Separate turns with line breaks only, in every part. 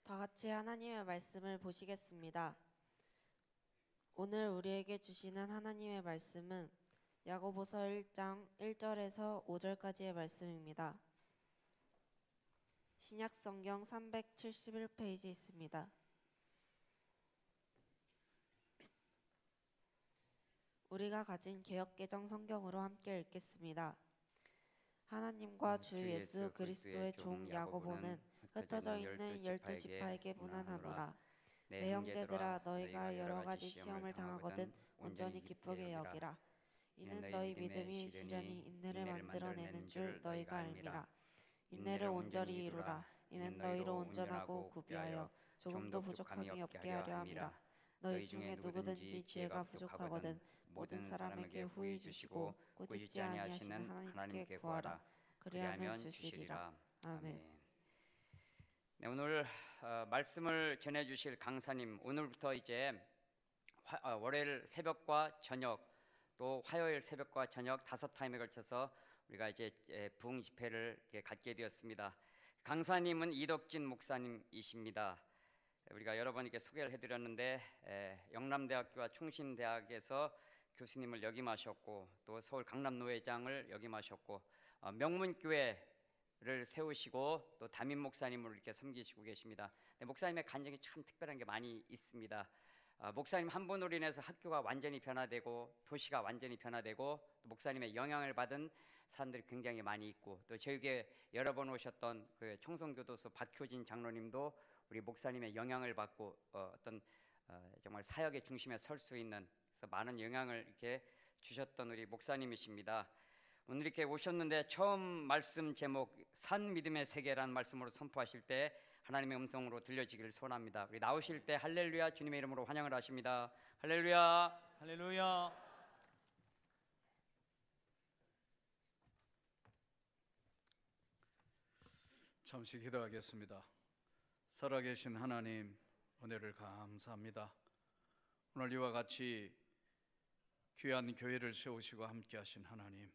다 같이 하나님의 말씀을 보시겠습니다. 오늘 우리에게 주시는 하나님의 말씀은 야고보서 1장 1절에서 5절까지의 말씀입니다. 신약성경 371페이지에 있습니다. 우리가 가진 개역개정 성경으로 함께 읽겠습니다. 하나님과 주 예수 그리스도의 종 야고보는 흩어져 있는 12지파에게 문안하노라. 내 형제들아, 너희가 여러 가지 시험을 당하거든 온전히 기쁘게 여기라. 이는 너희 믿음이 시련이 인내를 만들어내는 줄 너희가 알미라. 인내를 온전히 이루라. 이는 너희로 온전하고 구비하여 조금도 부족함이 없게 하려 함이라. 너희 중에 누구든지 지혜가 부족하거든 모든 사람에게 후히 주시고 꾸짖지 아니하시는 하나님께 구하라. 그리하면 주시리라. 아멘.
네, 오늘 말씀을 전해주실 강사님, 오늘부터 이제 월요일 새벽과 저녁 또 화요일 새벽과 저녁 5타임에 걸쳐서 우리가 이제 부흥 집회를 갖게 되었습니다. 강사님은 이덕진 목사님이십니다. 우리가 여러 번 이렇게 소개를 해드렸는데 영남대학교와 충신대학에서 교수님을 역임하셨고 또 서울 강남노회장을 역임하셨고 명문교회를 세우시고 또 담임 목사님으로 이렇게 섬기시고 계십니다. 목사님의 간증이 참 특별한 게 많이 있습니다. 목사님 한 분으로 인해서 학교가 완전히 변화되고 도시가 완전히 변화되고 또 목사님의 영향을 받은 사람들이 굉장히 많이 있고 또 저에게 여러 번 오셨던 그 청송교도소 박효진 장로님도 우리 목사님의 영향을 받고 정말 사역의 중심에 설 수 있는 그래서 많은 영향을 이렇게 주셨던 우리 목사님이십니다. 오늘 이렇게 오셨는데 처음 말씀 제목 산 믿음의 세계라는 말씀으로 선포하실 때 하나님의 음성으로 들려지기를 소원합니다. 우리 나오실 때 할렐루야 주님의 이름으로 환영을 하십니다. 할렐루야
할렐루야.
잠시 기도하겠습니다. 살아계신 하나님, 은혜를 감사합니다. 오늘 이와 같이 귀한 교회를 세우시고 함께 하신 하나님,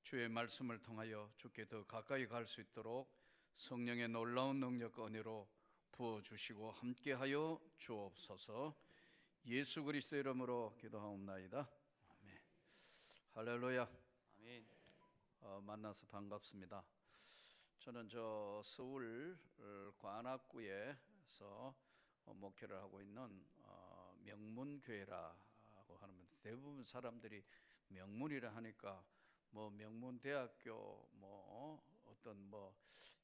주의 말씀을 통하여 주께 더 가까이 갈 수 있도록 성령의 놀라운 능력과 은혜로 부어주시고 함께하여 주옵소서. 예수 그리스도의 이름으로 기도하옵나이다. 아멘. 할렐루야.
아멘.
만나서 반갑습니다. 저는 서울 관악구에서 목회를 하고 있는 명문교회라고 하면 대부분 사람들이 명문이라 하니까 명문대학교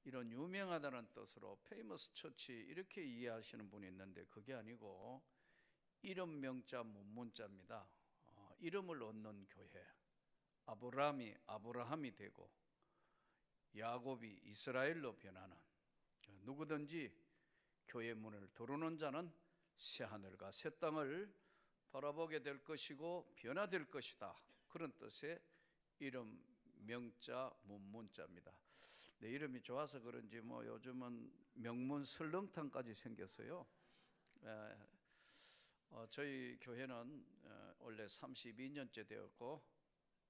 이런 유명하다는 뜻으로 페이머스 처치 이렇게 이해하시는 분이 있는데 그게 아니고 이름 명자 문문자입니다. 이름을 얻는 교회. 아브라함이 되고 야곱이 이스라엘로 변하는, 누구든지 교회 문을 들어오는 자는 새 하늘과 새 땅을 바라보게 될 것이고 변화될 것이다. 그런 뜻의 이름 명자 문문자입니다. 내 이름이 좋아서 그런지 요즘은 명문 설렁탕까지 생겼어요. 저희 교회는 원래 32년째 되었고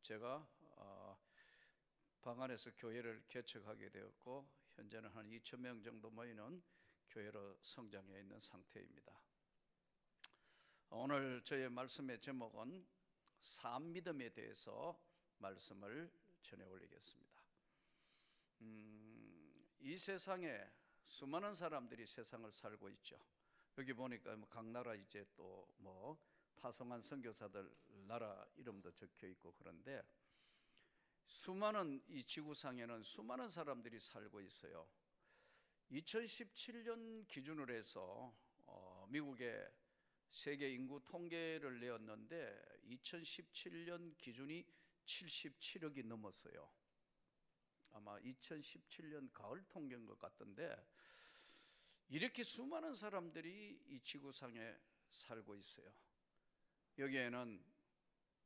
제가 방 안에서 교회를 개척하게 되었고 현재는 한 2,000명 정도 모이는 교회로 성장해 있는 상태입니다. 오늘 저의 말씀의 제목은 산 믿음에 대해서 말씀을 전해 올리겠습니다. 이 세상에 수많은 사람들이 세상을 살고 있죠. 여기 보니까 각 나라 이제 또 파송한 선교사들 나라 이름도 적혀 있고 그런데 수많은 이 지구상에는 수많은 사람들이 살고 있어요. 2017년 기준으로 해서 미국의 세계 인구 통계를 내었는데 2017년 기준이 77억이 넘었어요. 아마 2017년 가을 통계인 것 같던데 이렇게 수많은 사람들이 이 지구상에 살고 있어요. 여기에는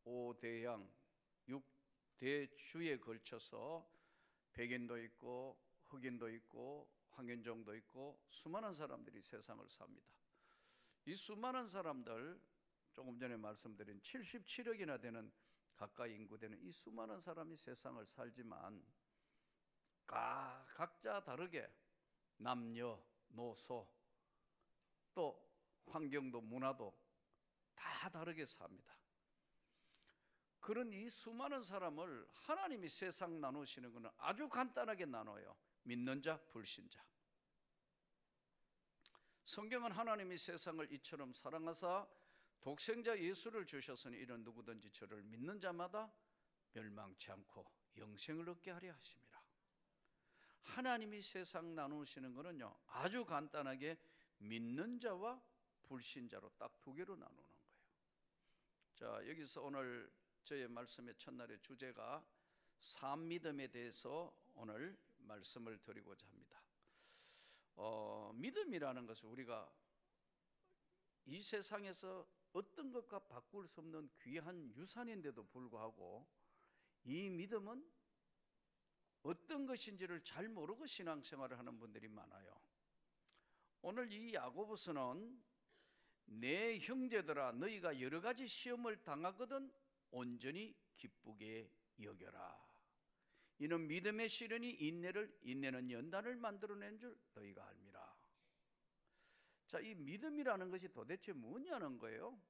5대양 6대주에 걸쳐서 백인도 있고 흑인도 있고 황인종도 있고 수많은 사람들이 세상을 삽니다. 이 수많은 사람들, 조금 전에 말씀드린 77억이나 되는 가까이 인구되는 이 수많은 사람이 세상을 살지만 각자 다르게 남녀, 노소, 또 환경도 문화도 다 다르게 삽니다. 그런 이 수많은 사람을 하나님이 세상 나누시는 것은 아주 간단하게 나눠요. 믿는 자, 불신자. 성경은 하나님이 세상을 이처럼 사랑하사 독생자 예수를 주셨으니 이런 누구든지 저를 믿는 자마다 멸망치 않고 영생을 얻게 하려 하심이라. 하나님이 세상 나누시는 것은요, 아주 간단하게 믿는 자와 불신자로 딱 두 개로 나누는 거예요. 자, 여기서 오늘 저의 말씀의 첫날의 주제가 삶믿음에 대해서 오늘 말씀을 드리고자 합니다. 믿음이라는 것은 우리가 이 세상에서 어떤 것과 바꿀 수 없는 귀한 유산인데도 불구하고 이 믿음은 어떤 것인지를 잘 모르고 신앙생활을 하는 분들이 많아요. 오늘 이 야고보서는 내 형제들아 너희가 여러 가지 시험을 당하거든 온전히 기쁘게 여겨라. 이는 믿음의 시련이 인내를, 인내는 연단을 만들어낸 줄 너희가 알미라. 자, 이 믿음이라는 것이 도대체 뭐냐는 거예요.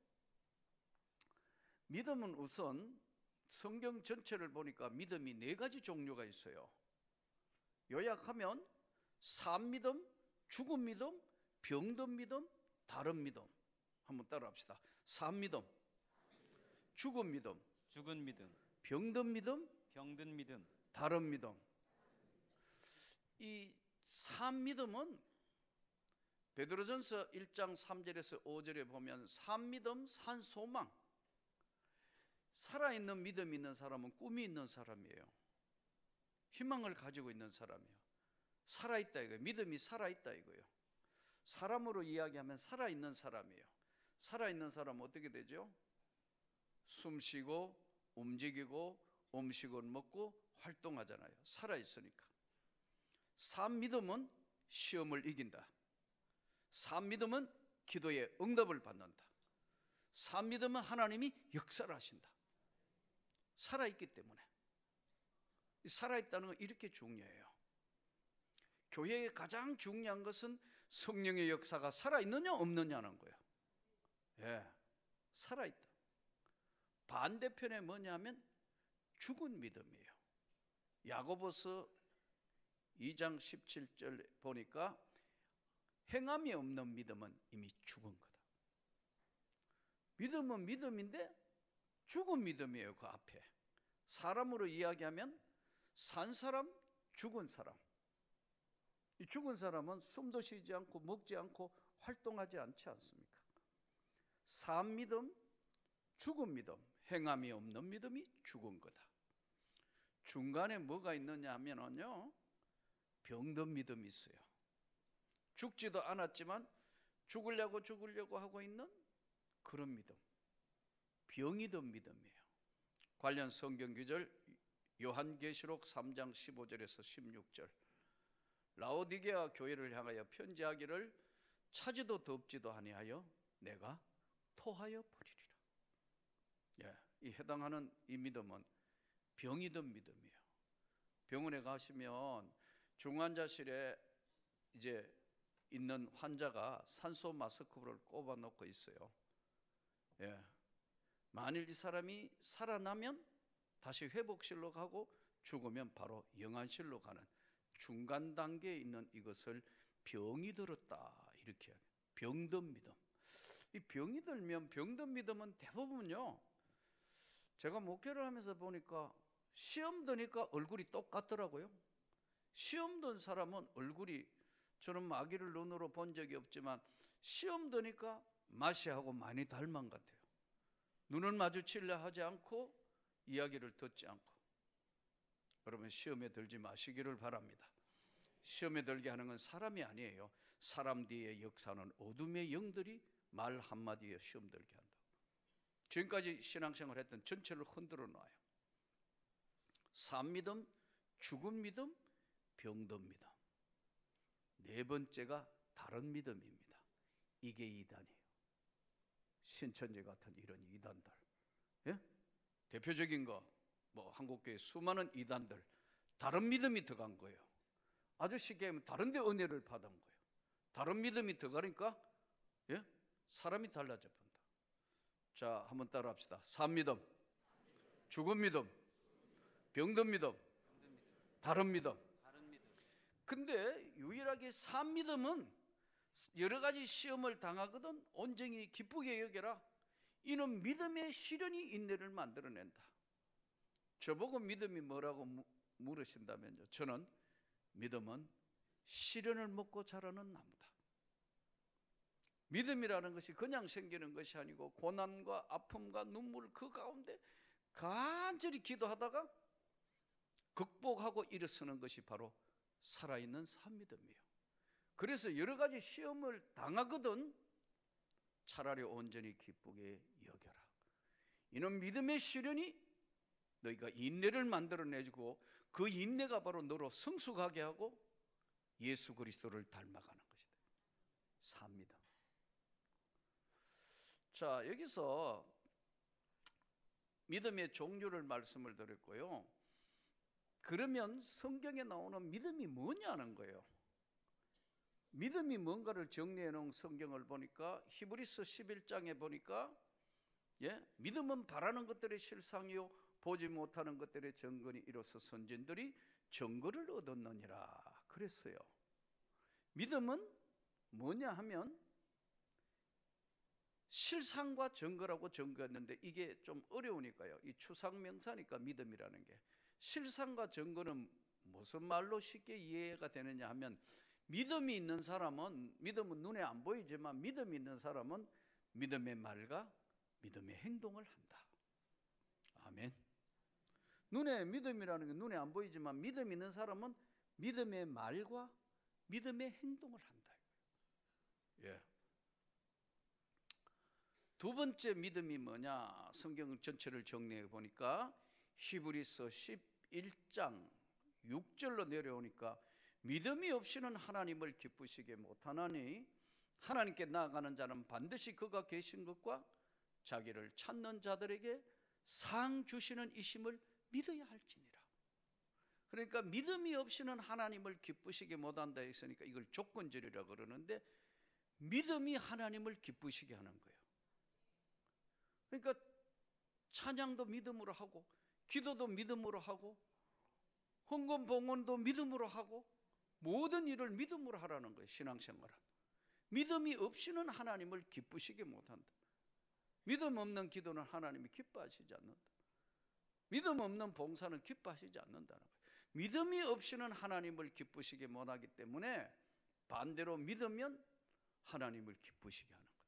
믿음은 우선 성경 전체를 보니까 믿음이 네 가지 종류가 있어요. 요약하면 산믿음, 죽은 믿음, 병든 믿음, 다른 믿음. 한번 따라합시다. 산믿음, 죽은 믿음,
죽은 믿음,
병든 믿음,
병든 믿음,
다른 믿음. 이 산믿음은 베드로전서 1장 3절에서 5절에 보면 산믿음, 산소망. 살아있는 믿음이 있는 사람은 꿈이 있는 사람이에요. 희망을 가지고 있는 사람이에요. 살아있다 이거예요. 믿음이 살아있다 이거예요. 사람으로 이야기하면 살아있는 사람이에요. 살아있는 사람은 어떻게 되죠? 숨쉬고 움직이고 음식을 먹고 활동하잖아요. 살아있으니까. 산믿음은 시험을 이긴다. 산믿음은 기도에 응답을 받는다. 산믿음은 하나님이 역사를 하신다. 살아있기 때문에. 살아있다는 건 이렇게 중요해요. 교회의 가장 중요한 것은 성령의 역사가 살아있느냐 없느냐는 거예요. 예, 살아있다. 반대편에 뭐냐면 죽은 믿음이에요. 야고보서 2장 17절 보니까 행함이 없는 믿음은 이미 죽은 거다. 믿음은 믿음인데 죽은 믿음이에요. 그 앞에 사람으로 이야기하면 산 사람, 죽은 사람. 이 죽은 사람은 숨도 쉬지 않고 먹지 않고 활동하지 않지 않습니까? 산 믿음, 죽은 믿음, 행함이 없는 믿음이 죽은 거다. 중간에 뭐가 있느냐 하면요, 병든 믿음이 있어요. 죽지도 않았지만 죽으려고 하고 있는 그런 믿음, 병이 든 믿음이에요. 관련 성경 구절 요한계시록 3장 15절에서 16절. 라오디게아 교회를 향하여 편지하기를 차지도 덥지도 아니하여 내가 토하여 버리리라. 예, 이 해당하는 이 믿음은 병이 든 믿음이에요. 병원에 가시면 중환자실에 이제 있는 환자가 산소 마스크를 꼽아 놓고 있어요. 예, 만일 이 사람이 살아나면 다시 회복실로 가고 죽으면 바로 영안실로 가는 중간 단계에 있는 이것을 병이 들었다 이렇게 해요. 병든 믿음. 이 병이 들면 병든 믿음은 대부분요, 제가 목회를 하면서 보니까 시험 드니까 얼굴이 똑같더라고요. 시험 든 사람은 얼굴이, 저는 마귀를 눈으로 본 적이 없지만 시험 드니까 마시하고 많이 닮은 것 같아요. 눈을 마주치려 하지 않고 이야기를 듣지 않고. 여러분, 시험에 들지 마시기를 바랍니다. 시험에 들게 하는 건 사람이 아니에요. 사람 뒤에 역사는 어둠의 영들이 말 한마디에 시험 들게 한다. 지금까지 신앙생활 했던 전체를 흔들어 놔요. 산 믿음, 죽은 믿음, 병든 믿음. 네 번째가 다른 믿음입니다. 이게 이단이에요. 신천지 같은 이런 이단들. 예? 대표적인 거, 뭐 한국교회 수많은 이단들, 다른 믿음이 들어간 거예요. 아주 쉽게 하면 다른 데 은혜를 받은 거예요. 다른 믿음이 들어가니까 예? 사람이 달라져 본다. 자, 한번 따라 합시다. 산 믿음, 죽은 믿음, 병든 믿음, 다른 믿음. 근데 유일하게 산 믿음은 여러 가지 시험을 당하거든 온전히 기쁘게 여겨라. 이는 믿음의 시련이 인내를 만들어낸다. 저보고 믿음이 뭐라고 물으신다면요, 저는 믿음은 시련을 먹고 자라는 나무다. 믿음이라는 것이 그냥 생기는 것이 아니고 고난과 아픔과 눈물 그 가운데 간절히 기도하다가 극복하고 일어서는 것이 바로 살아있는 산믿음이에요. 그래서 여러 가지 시험을 당하거든 차라리 온전히 기쁘게 여겨라. 이는 믿음의 시련이 너희가 인내를 만들어내주고 그 인내가 바로 너로 성숙하게 하고 예수 그리스도를 닮아가는 것이다. 삽니다. 자, 여기서 믿음의 종류를 말씀을 드렸고요. 그러면 성경에 나오는 믿음이 뭐냐는 거예요. 믿음이 뭔가를 정리해 놓은 성경을 보니까 히브리서 11장에 보니까 믿음은 바라는 것들의 실상이요 보지 못하는 것들의 증거니 이로써 선진들이 증거를 얻었느니라 그랬어요. 믿음은 뭐냐 하면 실상과 증거라고 증거했는데 이게 좀 어려우니까요. 이 추상명사니까 믿음이라는 게 실상과 증거는 무슨 말로 쉽게 이해가 되느냐 하면 믿음이 있는 사람은 믿음은 눈에 안 보이지만 믿음이 있는 사람은 믿음의 말과 믿음의 행동을 한다. 아멘. 눈에 믿음이라는 게 눈에 안 보이지만 믿음 있는 사람은 믿음의 말과 믿음의 행동을 한다. 예. 두 번째 믿음이 뭐냐? 성경 전체를 정리해 보니까 히브리서 11장 6절로 내려오니까 믿음이 없이는 하나님을 기쁘시게 못하나니 하나님께 나아가는 자는 반드시 그가 계신 것과 자기를 찾는 자들에게 상 주시는 이심을 믿어야 할지니라. 그러니까 믿음이 없이는 하나님을 기쁘시게 못한다 했으니까 이걸 조건절이라고 그러는데 믿음이 하나님을 기쁘시게 하는 거예요. 그러니까 찬양도 믿음으로 하고 기도도 믿음으로 하고 헌금 봉헌도 믿음으로 하고 모든 일을 믿음으로 하라는 거예요. 신앙생활은 믿음이 없이는 하나님을 기쁘시게 못한다. 믿음 없는 기도는 하나님이 기뻐하시지 않는다. 믿음 없는 봉사는 기뻐하시지 않는다는 거예요. 믿음이 없이는 하나님을 기쁘시게 못하기 때문에 반대로 믿으면 하나님을 기쁘시게 하는 거다.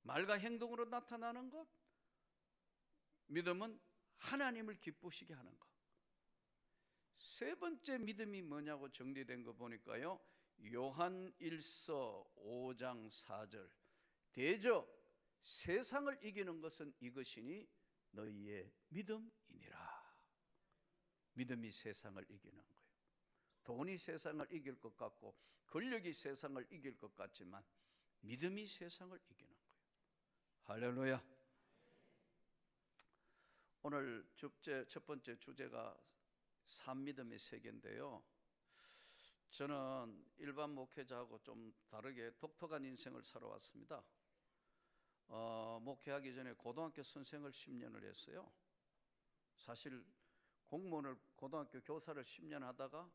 말과 행동으로 나타나는 것, 믿음은 하나님을 기쁘시게 하는 것. 세 번째 믿음이 뭐냐고 정리된 거 보니까요, 요한 1서 5장 4절 대저 세상을 이기는 것은 이것이니 너희의 믿음이니라. 믿음이 세상을 이기는 거예요. 돈이 세상을 이길 것 같고 권력이 세상을 이길 것 같지만 믿음이 세상을 이기는 거예요. 할렐루야. 오늘 첫 번째 주제가 산믿음의 세계인데요, 저는 일반 목회자하고 좀 다르게 독특한 인생을 살아왔습니다. 목회하기 전에 고등학교 선생을 10년을 했어요. 사실 공무원을 고등학교 교사를 10년 하다가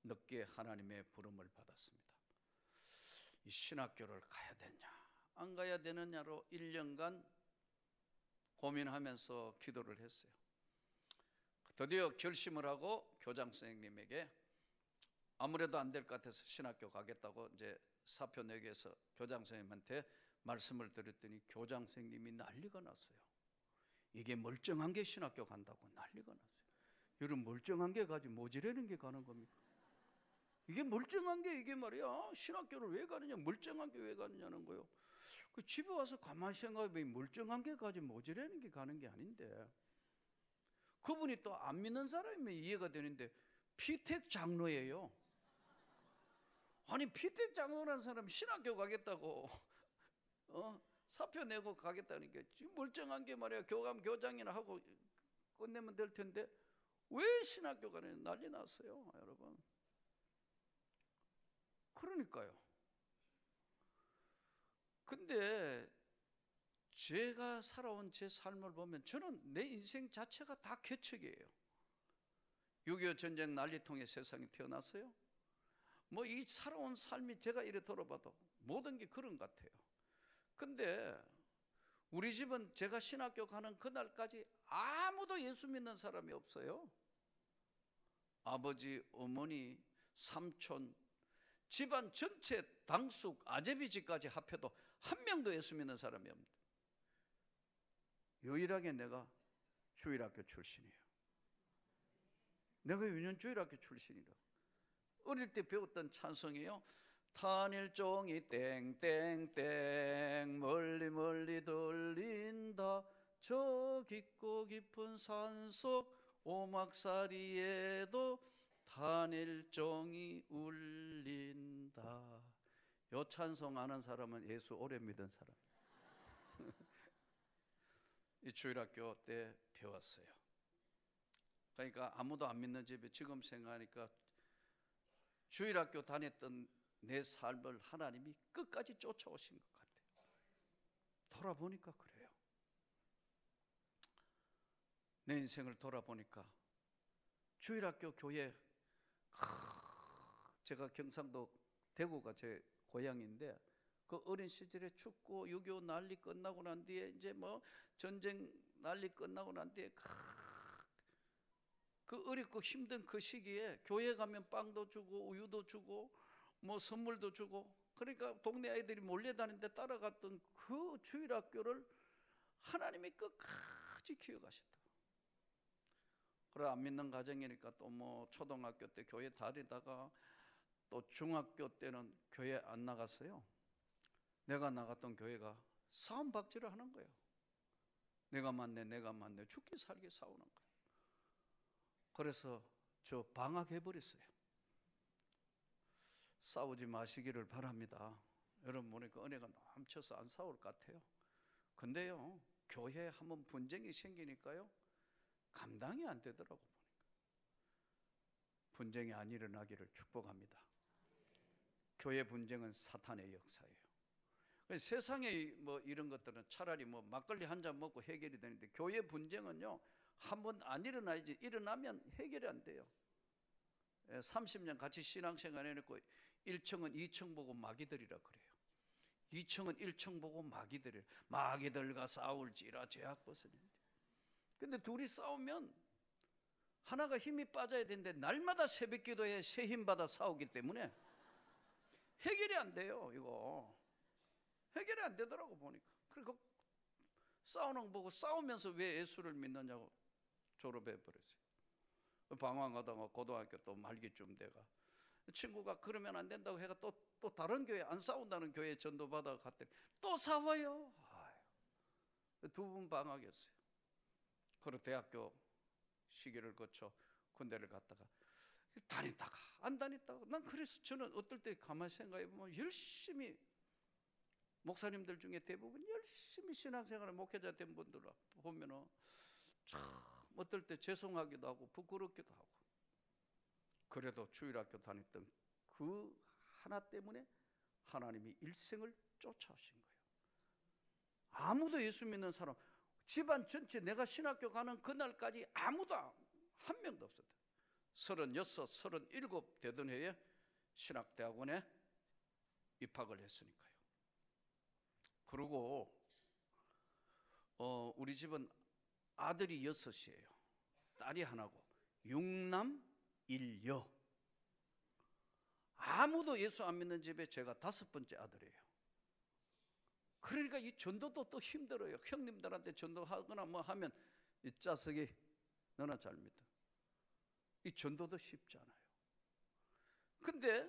늦게 하나님의 부름을 받았습니다. 이 신학교를 가야 되냐 안 가야 되느냐로 1년간 고민하면서 기도를 했어요. 드디어 결심을 하고 교장 선생님에게 아무래도 안 될 것 같아서 신학교 가겠다고 이제 사표 내기 위해서 교장 선생님한테 말씀을 드렸더니 교장 선생님이 난리가 났어요. 이게 멀쩡한 게 신학교 간다고 난리가 났어요. 여러분, 멀쩡한 게 가지 모지라는 게 가는 겁니까? 이게 멀쩡한 게 이게 말이야, 신학교를 왜 가느냐, 멀쩡한 게 왜 가느냐는 거예요. 그 집에 와서 가만히 생각해보면 멀쩡한 게 가지 모지라는 게 가는 게 아닌데, 그분이 또 안 믿는 사람이면 이해가 되는데 피택 장로예요. 아니, 피택 장로라는 사람이 신학교 가겠다고 사표 내고 가겠다니까 지금 멀쩡한 게 말이야, 교감 교장이나 하고 끝내면 될 텐데 왜 신학교 가는 난리 났어요, 여러분. 그러니까요. 근데 제가 살아온 제 삶을 보면 저는 내 인생 자체가 다 개척이에요. 6.25 전쟁 난리통에 세상에 태어났어요. 뭐 이 살아온 삶이 제가 이래 돌아봐도 모든 게 그런 것 같아요. 근데 우리 집은 제가 신학교 가는 그날까지 아무도 예수 믿는 사람이 없어요. 아버지, 어머니, 삼촌, 집안 전체 당숙, 아제비 집까지 합해도 한 명도 예수 믿는 사람이 없습니다. 유일하게 내가 주일학교 출신이에요. 내가 유년주일학교 출신이라. 어릴 때 배웠던 찬송이에요. 탄일종이 땡땡땡 멀리 멀리 들린다. 저 깊고 깊은 산속 오막살이에도 탄일종이 울린다. 요 찬송 아는 사람은 예수 오래 믿은 사람. 이 주일학교 때 배웠어요. 그러니까 아무도 안 믿는 집에 지금 생각하니까 주일학교 다녔던 내 삶을 하나님이 끝까지 쫓아오신 것 같아요. 돌아보니까 그래요. 내 인생을 돌아보니까 주일학교 교회, 제가 경상도 대구가 제 고향인데 그 어린 시절에 춥고 6.25 난리 끝나고 난 뒤에 이제 뭐 전쟁 난리 끝나고 난 뒤에 그 어렵고 힘든 그 시기에 교회 가면 빵도 주고 우유도 주고 뭐 선물도 주고, 그러니까 동네 아이들이 몰려다니는데 따라갔던 그 주일학교를 하나님이 끝까지 기억하셨다. 그래 안 믿는 가정이니까 또 뭐 초등학교 때 교회 다니다가 또 중학교 때는 교회 안 나갔어요. 내가 나갔던 교회가 싸움박질을 하는 거예요. 내가 맞네 죽기 살기 싸우는 거예요. 그래서 저 방학해버렸어요. 싸우지 마시기를 바랍니다. 여러분 보니까 은혜가 넘쳐서 안 싸울 것 같아요. 근데요, 교회에 한번 분쟁이 생기니까요 감당이 안 되더라고. 보니까 분쟁이 안 일어나기를 축복합니다. 교회 분쟁은 사탄의 역사예요. 세상에 뭐 이런 것들은 차라리 뭐 막걸리 한 잔 먹고 해결이 되는데 교회 분쟁은요 한번 안 일어나야지, 일어나면 해결이 안 돼요. 30년 같이 신앙생활 해놓고 1청은 2청 보고 마귀들이라 그래요. 2청은 1청 보고 마귀들과 싸울지라 죄악 벗으는데. 근데 둘이 싸우면 하나가 힘이 빠져야 되는데 날마다 새벽 기도에 새 힘 받아 싸우기 때문에 해결이 안 돼요. 이거 해결이 안 되더라고 보니까. 그리고 싸우는 거 보고 싸우면서 왜 예수를 믿느냐고 졸업해 버렸어요. 방황하다가 고등학교 또 말기쯤 돼가 친구가 그러면 안 된다고 해가 또 다른 교회, 안 싸운다는 교회에 전도받아 갔더니 또 싸워요. 두 번 방학이었어요. 그리고 대학교 시기를 거쳐 군대를 갔다가 다녔다가 안 다녔다가, 난 그래서 저는 어떨 때 가만히 생각해 보면 열심히 목사님들 중에 대부분 열심히 신앙생활을 목회자 된 분들 보면은 참 어떨 때 죄송하기도 하고 부끄럽기도 하고, 그래도 주일학교 다녔던 그 하나 때문에 하나님이 일생을 쫓아오신 거예요. 아무도 예수 믿는 사람, 집안 전체 내가 신학교 가는 그날까지 아무도 한 명도 없었다. 36, 37 되던 해에 신학대학원에 입학을 했으니까요. 그리고 우리 집은 아들이 6이에요. 딸이 하나고 6남 1여. 아무도 예수 안 믿는 집에 제가 5번째 아들이에요. 그러니까 이 전도도 또 힘들어요. 형님들한테 전도하거나 뭐 하면 이 자석이 너나 잘 믿어. 이 전도도 쉽지 않아요. 근데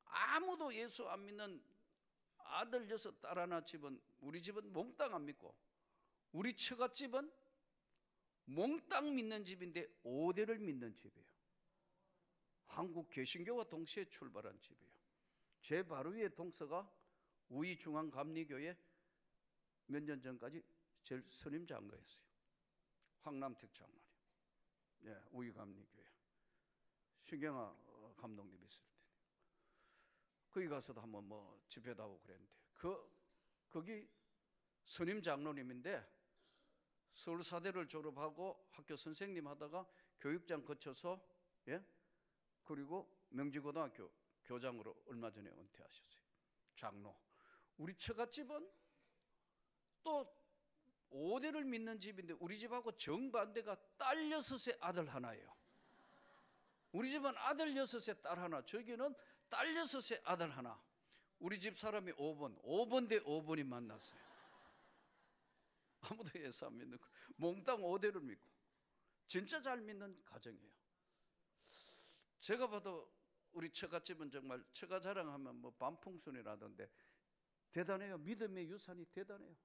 아무도 예수 안 믿는 아들 6, 딸 하나 집은, 우리 집은 몽땅 안 믿고, 우리 처갓집은 몽땅 믿는 집인데 5대를 믿는 집이에요. 한국 개신교와 동시에 출발한 집이에요. 제 바로 위에 동서가 우이중앙감리교회 몇 년 전까지 제일 스님 장로였어요. 황남택 장로님. 네, 우이감리교회 신경아 감독님 있을 때. 거기 가서도 한번 뭐 집회도 하고 그랬는데 거기 선임 장로님인데 서울사대를 졸업하고 학교 선생님 하다가 교육장 거쳐서 그리고 명지고등학교 교장으로 얼마 전에 은퇴하셨어요. 장로. 우리 처갓집은 또 5대를 믿는 집인데 우리 집하고 정반대가 딸 6의 아들 하나예요. 우리 집은 아들 6의 딸 하나, 저기는 딸 6의 아들 하나. 우리 집 사람이 5번 대 5번이 만났어요. 아무도 예수 안 믿는 거. 몽땅 5대를 믿고 진짜 잘 믿는 가정이에요. 제가 봐도 우리 처갓집은 정말 처가 자랑하면 뭐 반풍순이라던데 대단해요. 믿음의 유산이 대단해요.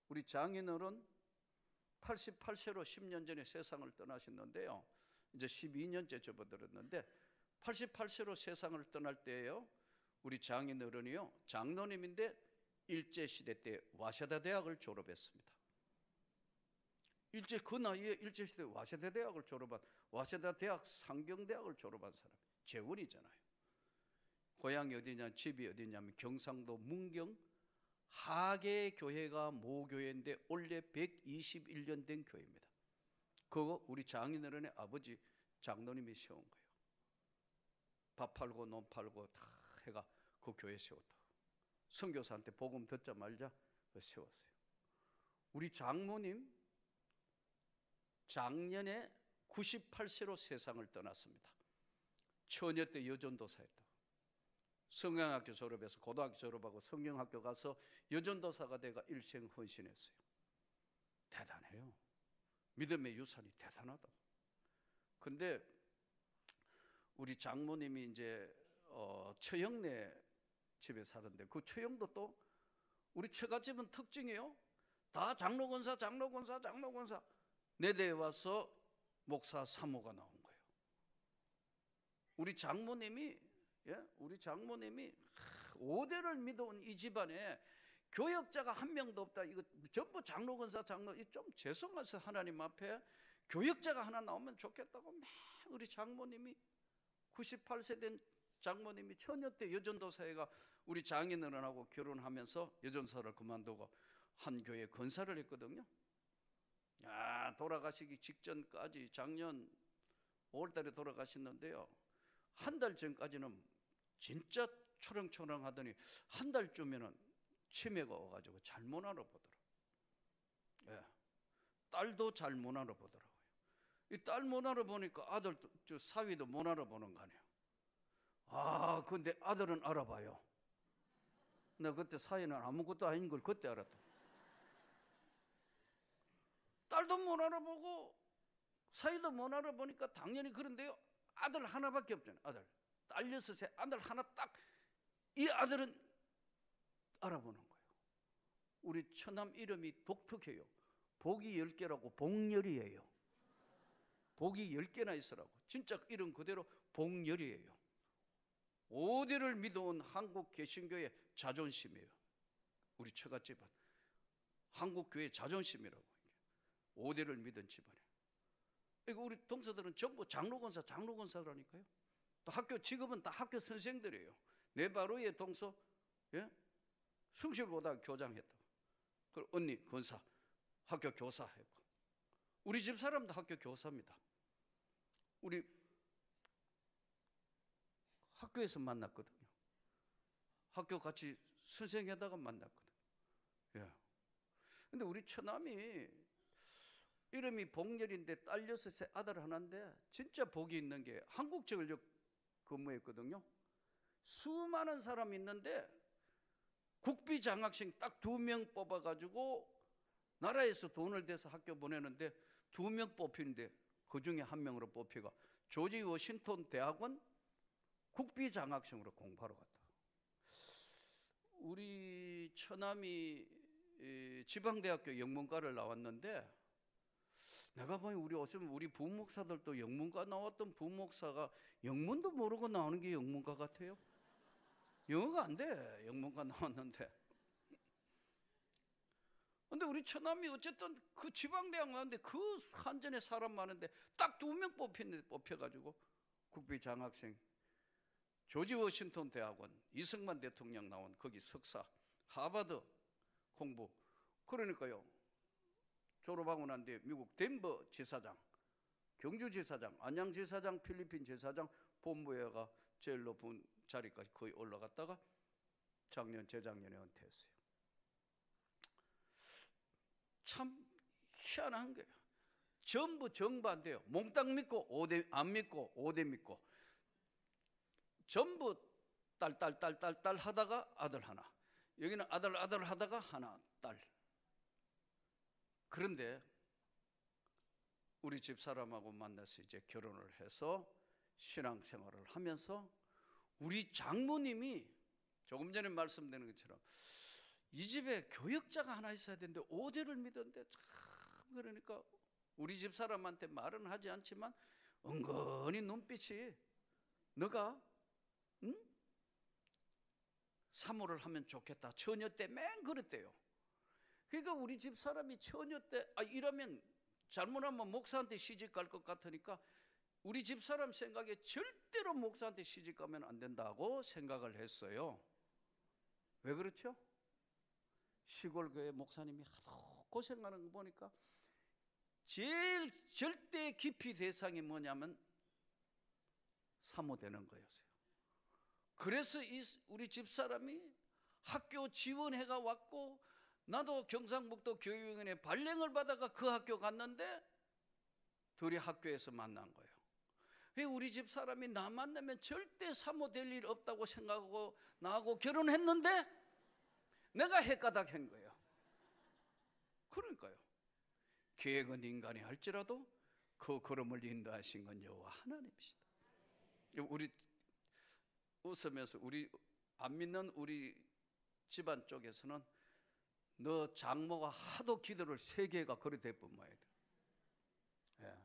우리 장인어른 88세로 10년 전에 세상을 떠나셨는데요. 이제 12년째 접어들었는데 88세로 세상을 떠날 때예요. 우리 장인어른이요, 장로님인데 일제시대 때 와세다 대학을 졸업했습니다. 그 나이에 일제시대 와세다 대학을 졸업한, 와세다 대학 상경대학을 졸업한 사람, 재원이잖아요. 고향이 어디냐, 집이 어디냐면 경상도 문경 하계교회가 모교회인데 올해 121년 된 교회입니다. 그거 우리 장인어른의 아버지 장로님이 세운 거예요. 밥 팔고 논 팔고 다 해가 그 교회 세웠다. 선교사한테 복음 듣자 말자 세웠어요. 우리 장모님 작년에 98세로 세상을 떠났습니다. 처녀 때 여전도사였다. 성경학교 졸업해서 고등학교 졸업하고 성경학교 가서 여전도사가 돼가 일생 헌신했어요. 대단해요. 믿음의 유산이 대단하다. 근데 우리 장모님이 이제 처형네 집에 사는데 그 처형도 또 우리 처갓집은 특징이에요. 다 장로권사 내 대에 와서 목사 사모가 나온 거예요. 우리 장모님이 5대를 믿어온 이 집안에 교역자가 한 명도 없다. 이거 전부 장로권사 좀 죄송해서 하나님 앞에 교역자가 하나 나오면 좋겠다고 막 우리 장모님이 98세 된 장모님이 처녀 때 여전도사회가 우리 장인어른하고 결혼하면서 여전사를 그만두고 한 교회 건사를 했거든요. 돌아가시기 직전까지 작년 5월달에 돌아가셨는데요. 한 달 전까지는 진짜 초렁초렁하더니 한 달쯤에는 치매가 와가지고 잘 못 알아보더라고요. 딸도 잘 못 알아보더라고요. 이 딸 못 알아보니까 아들 사위도 못 알아보는 거 아니에요. 근데 아들은 알아봐요. 나 그때 사위는 아무것도 아닌 걸 그때 알았다. 딸도 못 알아보고 사위도 못 알아보니까 당연히 그런데요. 아들 하나밖에 없잖아요. 딸 6에 아들 하나 딱, 이 아들은 알아보는 거예요. 우리 처남 이름이 독특해요. 복이 10개라고 복열이에요. 복이 10개나 있으라고. 진짜 이름 그대로 복열이에요. 5대를 믿어온 한국 개신교의 자존심이에요. 우리 처갓집은 한국교회 자존심이라고. 5대를 믿은 집안에. 이거 우리 동서들은 전부 장로권사라니까요. 또 학교 직업은 다 학교 선생들이에요. 내 바로 위에 동서 숭실고등학교 교장했다. 그리고 언니 권사, 학교 교사했고. 우리 집 사람도 학교 교사입니다. 우리 학교에서 만났거든요. 학교 같이 선생하다가 만났거든요. 근데 우리 처남이 이름이 복렬인데 딸 6의 아들 하나인데 진짜 복이 있는 게 한국적을 근무했거든요. 수많은 사람이 있는데 국비 장학생 딱 2명 뽑아가지고 나라에서 돈을 대서 학교 보내는데 2명 뽑히는데 그 중에 1명으로 뽑히가 조지 워싱턴 대학원 국비 장학생으로 공부하러 갔다. 우리 처남이 지방대학교 영문과를 나왔는데 내가 보니 우리 부목사들도 영문과 나왔던 부목사가 영문도 모르고 나오는 게 영문과 같아요. 영어가 안 돼. 영문과 나왔는데. 근데 우리 처남이 어쨌든 그 지방대학 나왔는데 그 한전에 사람 많은데 딱 2명 뽑혀가지고 국비 장학생 조지 워싱턴 대학원, 이승만 대통령 나온 거기 석사, 하버드 공부. 그러니까요, 졸업하고 난 뒤에 미국 덴버 지사장, 경주 지사장, 안양 지사장, 필리핀 지사장, 본부회가 제일 높은 자리까지 거의 올라갔다가 재작년에 은퇴했어요. 참 희한한 거예요. 전부 정반대요. 몽땅 믿고 안 믿고 5대 믿고, 전부 딸 하다가 아들 하나, 여기는 아들 하다가 하나 딸. 그런데 우리 집사람하고 만나서 이제 결혼을 해서 신앙생활을 하면서 우리 장모님이 조금 전에 말씀드린 것처럼 이 집에 교역자가 하나 있어야 되는데 5대를 믿었는데, 참 그러니까 우리 집사람한테 말은 하지 않지만 은근히 눈빛이 너가 사모를 하면 좋겠다. 처녀 때 맨 그랬대요. 그러니까 우리 집사람이 처녀 때 이러면 잘못하면 목사한테 시집 갈 것 같으니까 우리 집사람 생각에 절대로 목사한테 시집 가면 안 된다고 생각을 했어요. 왜 그렇죠? 시골 교회 목사님이 하도 고생하는 거 보니까 제일 절대 기피 대상이 뭐냐면 사모되는 거였어요. 그래서 우리 집사람이 학교 지원해가 왔고, 나도 경상북도 교육위원회 발령을 받아가 그 학교 갔는데 둘이 학교에서 만난 거예요. 우리 집사람이 나 만나면 절대 사모될 일 없다고 생각하고 나하고 결혼했는데 내가 헷가닥 한 거예요. 그러니까요, 계획은 인간이 할지라도 그 걸음을 인도하신 건 여호와 하나님이시다. 우리 웃으면서 우리 안 믿는 우리 집안 쪽에서는 너 장모가 하도 기도를 3개가 그리 대뿐만야 돼. 예.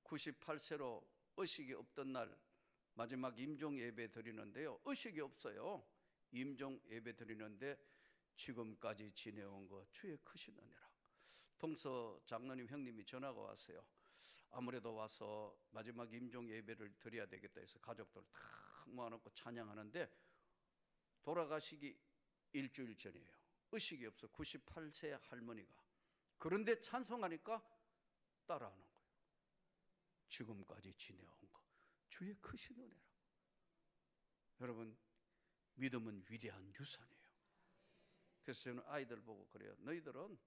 98세로 의식이 없던 날 마지막 임종 예배 드리는데요, 의식이 없어요. 임종 예배 드리는데 지금까지 지내온 거 주의 크신 은혜라. 동서 장로님 형님이 전화가 왔어요. 아무래도 와서 마지막 임종 예배를 드려야 되겠다 해서 가족들 다 모아놓고 찬양하는데 돌아가시기 일주일 전이에요. 의식이 없어. 98세 할머니가. 그런데 찬송하니까 따라하는 거예요. 지금까지 지내온 거 주의 크신 은혜라. 여러분, 믿음은 위대한 유산이에요. 그래서 저는 아이들 보고 그래요. 너희들은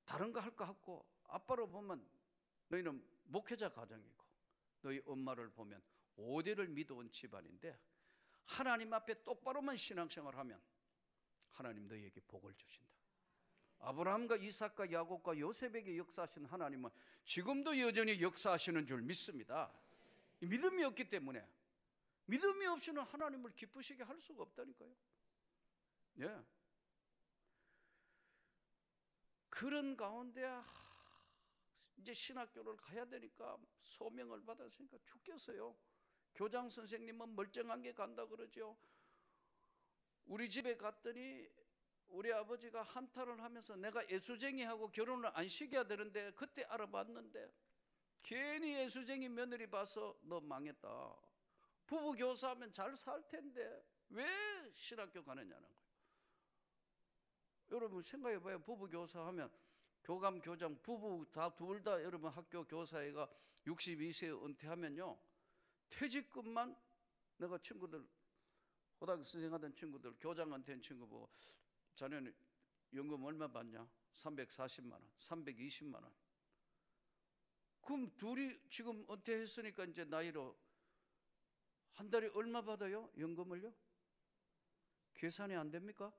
다른 거 할 거 없고, 아빠로 보면 너희는 목회자 가정이고, 너희 엄마를 보면 5대를 믿어온 집안인데 하나님 앞에 똑바로만 신앙생활하면 하나님 너희에게 복을 주신다. 아브라함과 이삭과 야곱과 요셉에게 역사하신 하나님은 지금도 여전히 역사하시는 줄 믿습니다. 믿음이 없기 때문에, 믿음이 없이는 하나님을 기쁘시게 할 수가 없다니까요. 예. 그런 가운데 이제 신학교를 가야 되니까 소명을 받았으니까 죽겠어요. 교장 선생님은 멀쩡한 게 간다 그러죠. 우리 집에 갔더니 우리 아버지가 한탄을 하면서 내가 예수쟁이하고 결혼을 안 시켜야 되는데 그때 알아봤는데 괜히 예수쟁이 며느리 봐서 너 망했다. 부부 교사하면 잘 살 텐데 왜 신학교 가느냐는 거예요. 여러분 생각해봐요. 부부 교사하면 교감, 교장, 부부 둘 다 여러분 학교 교사애가 62세에 은퇴하면요, 퇴직금만, 내가 친구들 고등학교 선생하던 친구들 교장 된 친구 보고 자네는 연금 얼마 받냐? 340만 원, 320만 원. 그럼 둘이 지금 은퇴했으니까 이제 나이로 한 달에 얼마 받아요? 연금을요? 계산이 안 됩니까?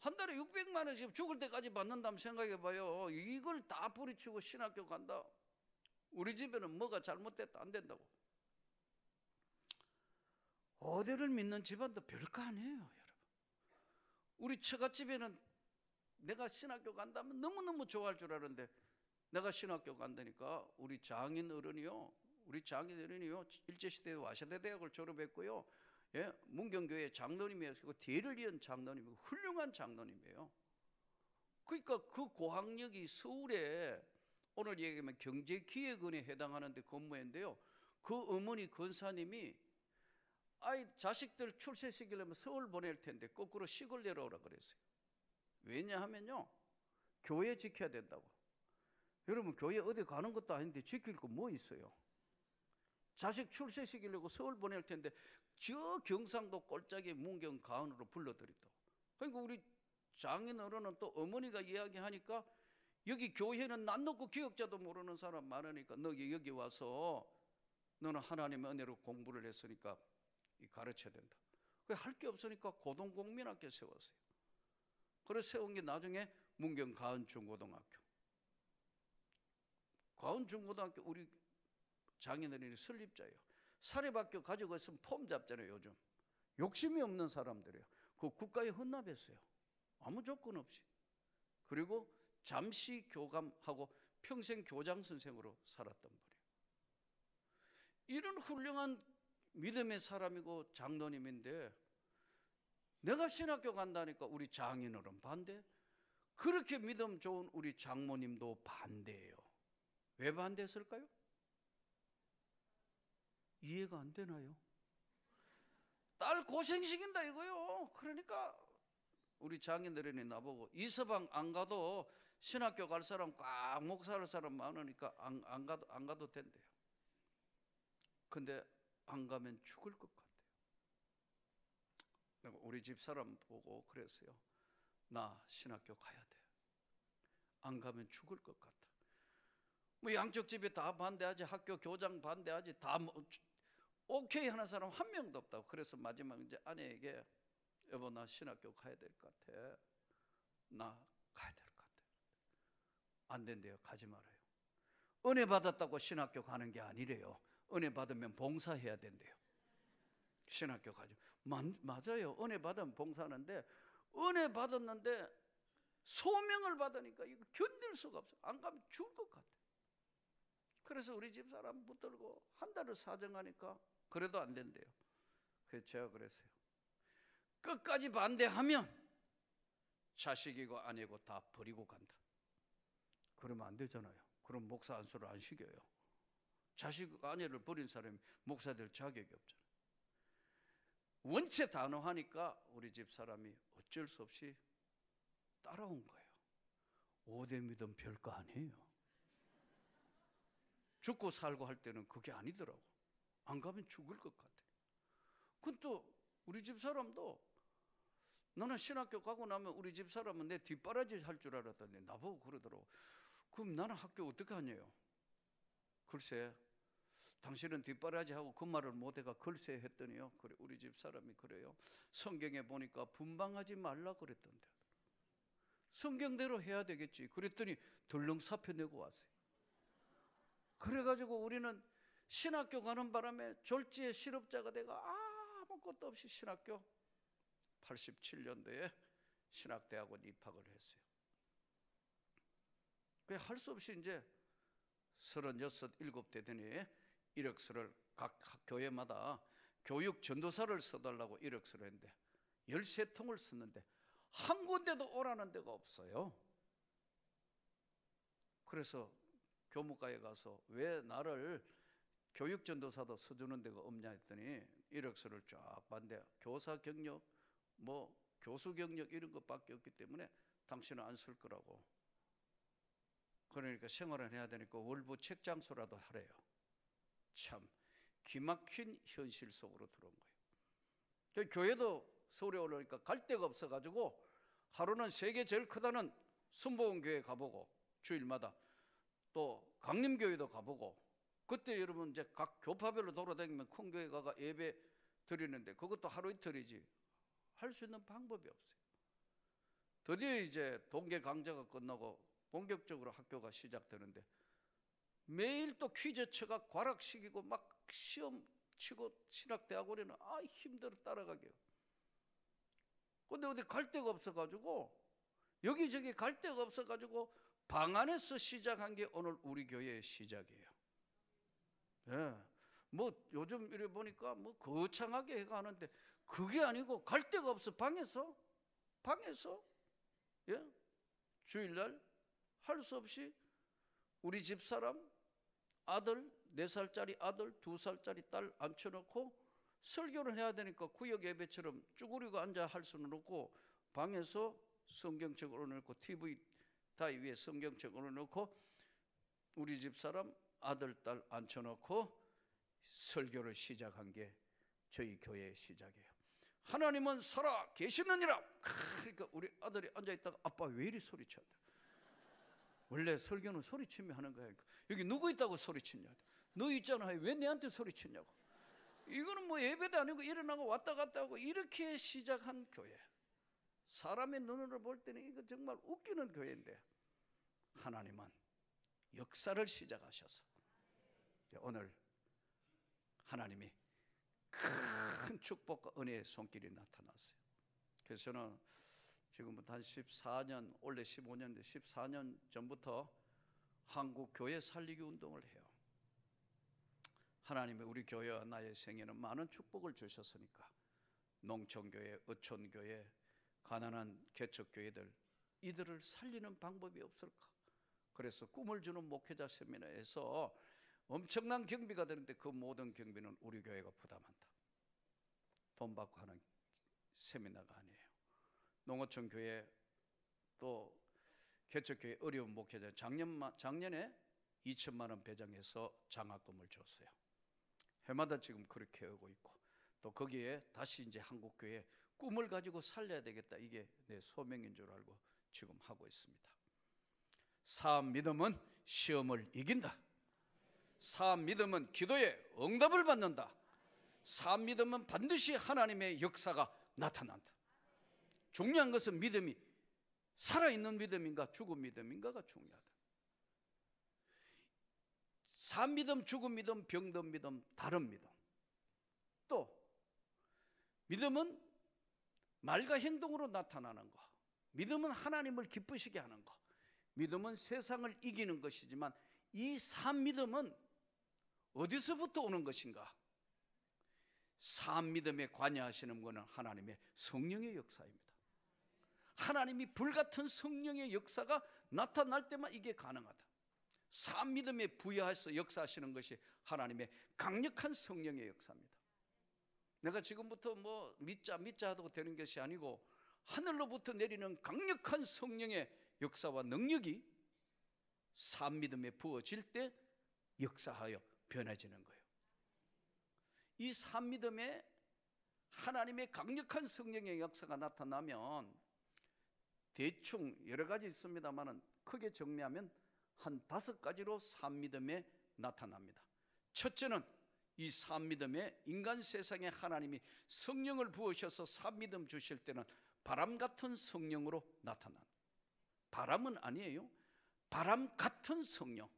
한 달에 600만 원 지금 죽을 때까지 받는다면 생각해봐요. 이걸 다 뿌리치고 신학교 간다. 우리 집에는 뭐가 잘못됐다 안 된다고. 어디를 믿는 집안도 별거 아니에요, 여러분. 우리 처갓집에는 내가 신학교 간다면 너무너무 좋아할 줄 알았는데 내가 신학교 간다니까 우리 장인 어른이요, 일제시대에 와셔대 대학을 졸업했고요, 예, 문경교회 장로님이었고 그 대를 이은 장로님이고 훌륭한 장로님이에요. 그러니까 그 고학력이 서울에 오늘 얘기하면 경제기획원에 해당하는데 근무했는데요. 그 어머니 권사님이 아이 자식들 출세시키려면 서울 보낼 텐데 거꾸로 시골 내려오라 그랬어요. 왜냐하면요, 교회 지켜야 된다고. 여러분, 교회 어디 가는 것도 아닌데 지킬 거 뭐 있어요? 자식 출세시키려고 서울 보낼 텐데 저 경상도 꼴짝이 문경 가은으로 불러들였다고. 그러니까 우리 장인어른은 또 어머니가 이야기하니까 여기 교회는 난 놓고 기억자도 모르는 사람 많으니까 너 여기 와서 너는 하나님의 은혜로 공부를 했으니까 가르쳐야 된다. 할 게 없으니까 고등공민학교 세웠어요. 그래서 세운 게 나중에 문경 가은중고등학교. 가은중고등학교 우리 장인어른이 설립자예요. 사립학교 가지고 있으면 폼 잡잖아요. 요즘 욕심이 없는 사람들이에요. 그 국가에 헌납했어요. 아무 조건 없이. 그리고 잠시 교감하고 평생 교장 선생으로 살았던 분이에요. 이런 훌륭한 믿음의 사람이고 장로님인데 내가 신학교 간다니까 우리 장인어른 반대, 그렇게 믿음 좋은 우리 장모님도 반대예요. 왜 반대했을까요? 이해가 안 되나요? 딸 고생시킨다 이거요. 그러니까 우리 장인어른이 나보고 이서방 안 가도 신학교 갈 사람 꽉 목사할 사람 많으니까 안 가도 된대요. 근데 안 가면 죽을 것 같아요. 내가 우리 집 사람 보고 그랬어요. 나 신학교 가야 돼. 안 가면 죽을 것 같아. 뭐 양쪽 집이 다 반대하지, 학교 교장 반대하지, 다 오케이 하는 사람 한 명도 없다고. 그래서 마지막 이제 아내에게 여보 나 신학교 가야 될 것 같아. 나 가야 될 것 같아. 안 된대요. 가지 말아요. 은혜 받았다고 신학교 가는 게 아니래요. 은혜 받으면 봉사해야 된대요. 신학교 가죠. 맞아요. 은혜 받으면 봉사하는데 은혜 받았는데 소명을 받으니까 이거 견딜 수가 없어. 안 가면 죽을 것 같아. 그래서 우리 집 사람 붙들고 한 달을 사정하니까 그래도 안 된대요. 그래서 제가 그랬어요. 끝까지 반대하면 자식이고 아내고 다 버리고 간다. 그러면 안 되잖아요. 그럼 목사 안수를 안 시켜요. 자식 아내를 버린 사람이 목사 될 자격이 없잖아요. 원체 단호하니까 우리 집 사람이 어쩔 수 없이 따라온 거예요. 5대 믿음 별거 아니에요. 죽고 살고 할 때는 그게 아니더라고. 안 가면 죽을 것 같아. 그건 또 우리 집 사람도 나는 신학교 가고 나면 우리 집 사람은 내 뒷바라지 할 줄 알았더니 나보고 그러더라고. 그럼 나는 학교 어떻게 하냐요? 글쎄, 당신은 뒷바라지 하고 그 말을 못해가 글쎄 했더니요. 그래, 우리 집 사람이 그래요. 성경에 보니까 분방하지 말라 그랬던데. 성경대로 해야 되겠지. 그랬더니 덜렁 사표 내고 왔어요. 그래가지고 우리는 신학교 가는 바람에 졸지에 실업자가 돼가 아무것도 없이 신학교 87년도에 신학대학원 입학을 했어요. 그래 할 수 없이 이제 36, 7대 되니 이력서를 각 교회마다 교육 전도사를 써달라고 이력서를 했는데 13통을 썼는데 한 군데도 오라는 데가 없어요. 그래서 교무과에 가서 왜 나를 교육 전도사도 써주는 데가 없냐 했더니 이력서를 쫙 봤는데 교사 경력, 뭐 교수 경력 이런 것밖에 없기 때문에 당신은 안 쓸 거라고. 그러니까 생활을 해야 되니까 월부 책장소라도 하래요. 참 기막힌 현실 속으로 들어온 거예요. 교회도 서울에 올라오니까 갈 데가 없어가지고 하루는 세계 제일 크다는 순복음교회 가보고 주일마다 또 강림교회도 가보고 그때 여러분 이제 각 교파별로 돌아다니면 큰 교회 가가 예배 드리는데 그것도 하루 이틀이지 할 수 있는 방법이 없어요. 드디어 이제 동계 강좌가 끝나고 본격적으로 학교가 시작되는데 매일 또 퀴즈 쳐가 과락시키고 막 시험 치고 신학대학원에는 힘들어 따라가게요. 근데 어디 갈 데가 없어가지고 여기저기 갈 데가 없어가지고 방 안에서 시작한 게 오늘 우리 교회의 시작이에요. 예. 뭐 요즘 이래 보니까 뭐 거창하게 해가 하는데 그게 아니고 갈 데가 없어. 방에서 예? 주일날 할 수 없이 우리 집사람 아들 4살짜리 아들 2살짜리 딸 앉혀놓고 설교를 해야 되니까 구역 예배처럼 쭈그리고 앉아 할 수는 없고 방에서 성경책 올려놓고 TV 다이 위에 성경책 올려놓고 우리 집사람 아들 딸 앉혀놓고 설교를 시작한 게 저희 교회의 시작이에요. 하나님은 살아 계시느니라. 그러니까 우리 아들이 앉아있다가 아빠 왜 이리 소리쳐? 원래 설교는 소리치며 하는 거야. 여기 누구 있다고 소리치냐? 너 있잖아. 왜 내한테 소리치냐고. 이거는 뭐 예배도 아니고 일어나고 왔다 갔다 하고 이렇게 시작한 교회. 사람의 눈으로 볼 때는 이거 정말 웃기는 교회인데 하나님은 역사를 시작하셔서 오늘 하나님이 큰 축복과 은혜의 손길이 나타났어요. 그래서 저는 지금부터 한 14년, 원래 15년인데 14년 전부터 한국 교회 살리기 운동을 해요. 하나님이 우리 교회와 나의 생애는 많은 축복을 주셨으니까 농촌교회, 어촌교회, 가난한 개척교회들 이들을 살리는 방법이 없을까? 그래서 꿈을 주는 목회자 세미나에서 엄청난 경비가 되는데 그 모든 경비는 우리 교회가 부담한다. 돈 받고 하는 세미나가 아니에요. 농어촌 교회 또 개척교회 어려운 목회자 작년에 2천만 원 배정해서 장학금을 줬어요. 해마다 지금 그렇게 하고 있고 또 거기에 다시 이제 한국교회 꿈을 가지고 살려야 되겠다. 이게 내 소명인 줄 알고 지금 하고 있습니다. 사람 믿음은 시험을 이긴다. 사람 믿음은 기도에 응답을 받는다. 사람 믿음은 반드시 하나님의 역사가 나타난다. 중요한 것은 믿음이 살아있는 믿음인가 죽은 믿음인가가 중요하다. 산 믿음, 죽은 믿음, 병든 믿음, 다른 믿음. 또 믿음은 말과 행동으로 나타나는 거. 믿음은 하나님을 기쁘시게 하는 거. 믿음은 세상을 이기는 것이지만 이 산 믿음은 어디서부터 오는 것인가? 산 믿음에 관여하시는 것은 하나님의 성령의 역사입니다. 하나님이 불같은 성령의 역사가 나타날 때만 이게 가능하다. 산 믿음에 부여해서 역사하시는 것이 하나님의 강력한 성령의 역사입니다. 내가 지금부터 뭐 믿자 하고 되는 것이 아니고 하늘로부터 내리는 강력한 성령의 역사와 능력이 산 믿음에 부어질 때 역사하여 변해지는 거예요. 이 산 믿음에 하나님의 강력한 성령의 역사가 나타나면 대충 여러 가지 있습니다만 크게 정리하면 한 5가지로 산 믿음에 나타납니다. 첫째는 이 산 믿음에 인간 세상에 하나님이 성령을 부으셔서 산 믿음 주실 때는 바람 같은 성령으로 나타난, 바람은 아니에요. 바람 같은 성령,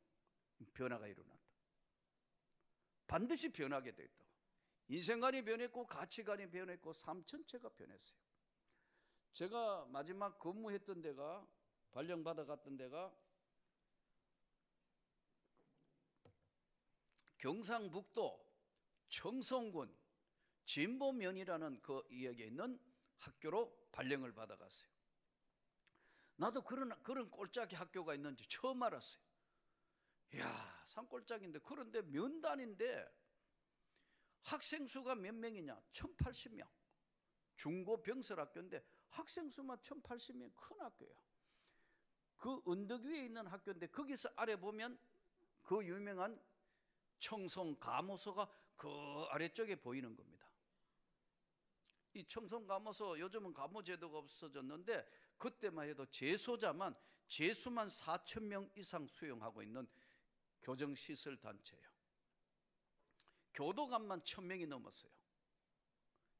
변화가 일어난다. 반드시 변하게 돼 있다. 인생관이 변했고 가치관이 변했고 삶 전체가 변했어요. 제가 마지막 근무했던 데가, 발령받아 갔던 데가 경상북도 청송군 진보면이라는 그 지역에 있는 학교로 발령을 받아 갔어요. 나도 그런 꼴짝이 학교가 있는지 처음 알았어요. 이야, 산꼴짝인데, 그런데 면단인데 학생 수가 몇 명이냐? 1080명. 중고 병설학교인데 학생 수만 1080명, 큰 학교예요. 그 언덕 위에 있는 학교인데 거기서 아래 보면 그 유명한 청송 가모소가 그 아래쪽에 보이는 겁니다. 이 청송 가모소, 요즘은 가모 제도가 없어졌는데 그때만 해도 재소자만, 재수만 4,000명 이상 수용하고 있는 교정시설 단체예요. 교도관만 1,000명이 넘었어요.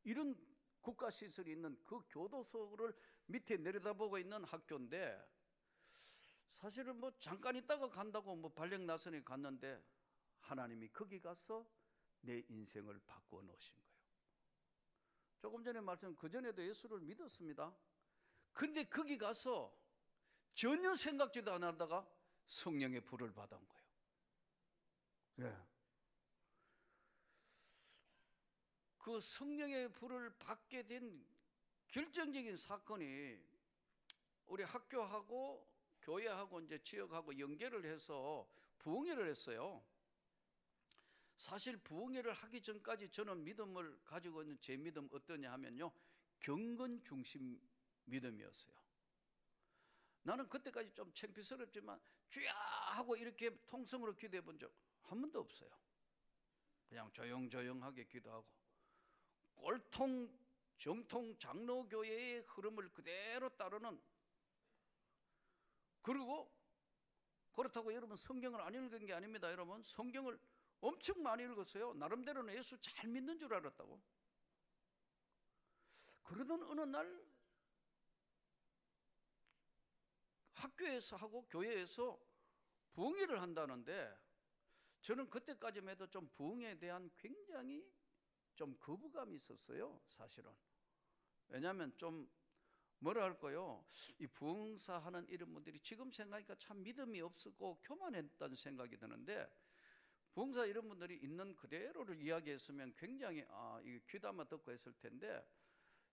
이런 국가시설이 있는 그 교도소를 밑에 내려다보고 있는 학교인데, 사실은 뭐 잠깐 있다가 간다고 뭐 발령 나서니 갔는데 하나님이 거기 가서 내 인생을 바꾸어 놓으신 거예요. 조금 전에 말씀, 그전에도 예수를 믿었습니다. 근데 거기 가서 전혀 생각지도 안 하다가 성령의 불을 받은 거예요. 예. 그 성령의 불을 받게 된 결정적인 사건이 우리 학교하고 교회하고 이제 지역하고 연계를 해서 부흥회를 했어요. 사실 부흥회를 하기 전까지 저는 믿음을 가지고 있는 제 믿음 어떠냐 하면요, 경건 중심 믿음이었어요. 나는 그때까지 좀 창피스럽지만 주야 하고 이렇게 통성으로 기도해 본 적 한 번도 없어요. 그냥 조용조용하게 기도하고 꼴통 정통 장로교회의 흐름을 그대로 따르는, 그리고 그렇다고 여러분 성경을 안 읽은 게 아닙니다. 여러분 성경을 엄청 많이 읽었어요. 나름대로는 예수 잘 믿는 줄 알았다고. 그러던 어느 날 학교에서 하고 교회에서 부흥회를 한다는데, 저는 그때까지만 해도 좀 부흥회에 대한 굉장히 좀 거부감이 있었어요, 사실은. 왜냐하면 좀 뭐라 할까요, 이 부흥사 하는 이런 분들이 지금 생각하니까 참 믿음이 없었고 교만했다는 생각이 드는데, 부흥사 이런 분들이 있는 그대로를 이야기했으면 굉장히 이 귀담아 듣고 했을 텐데,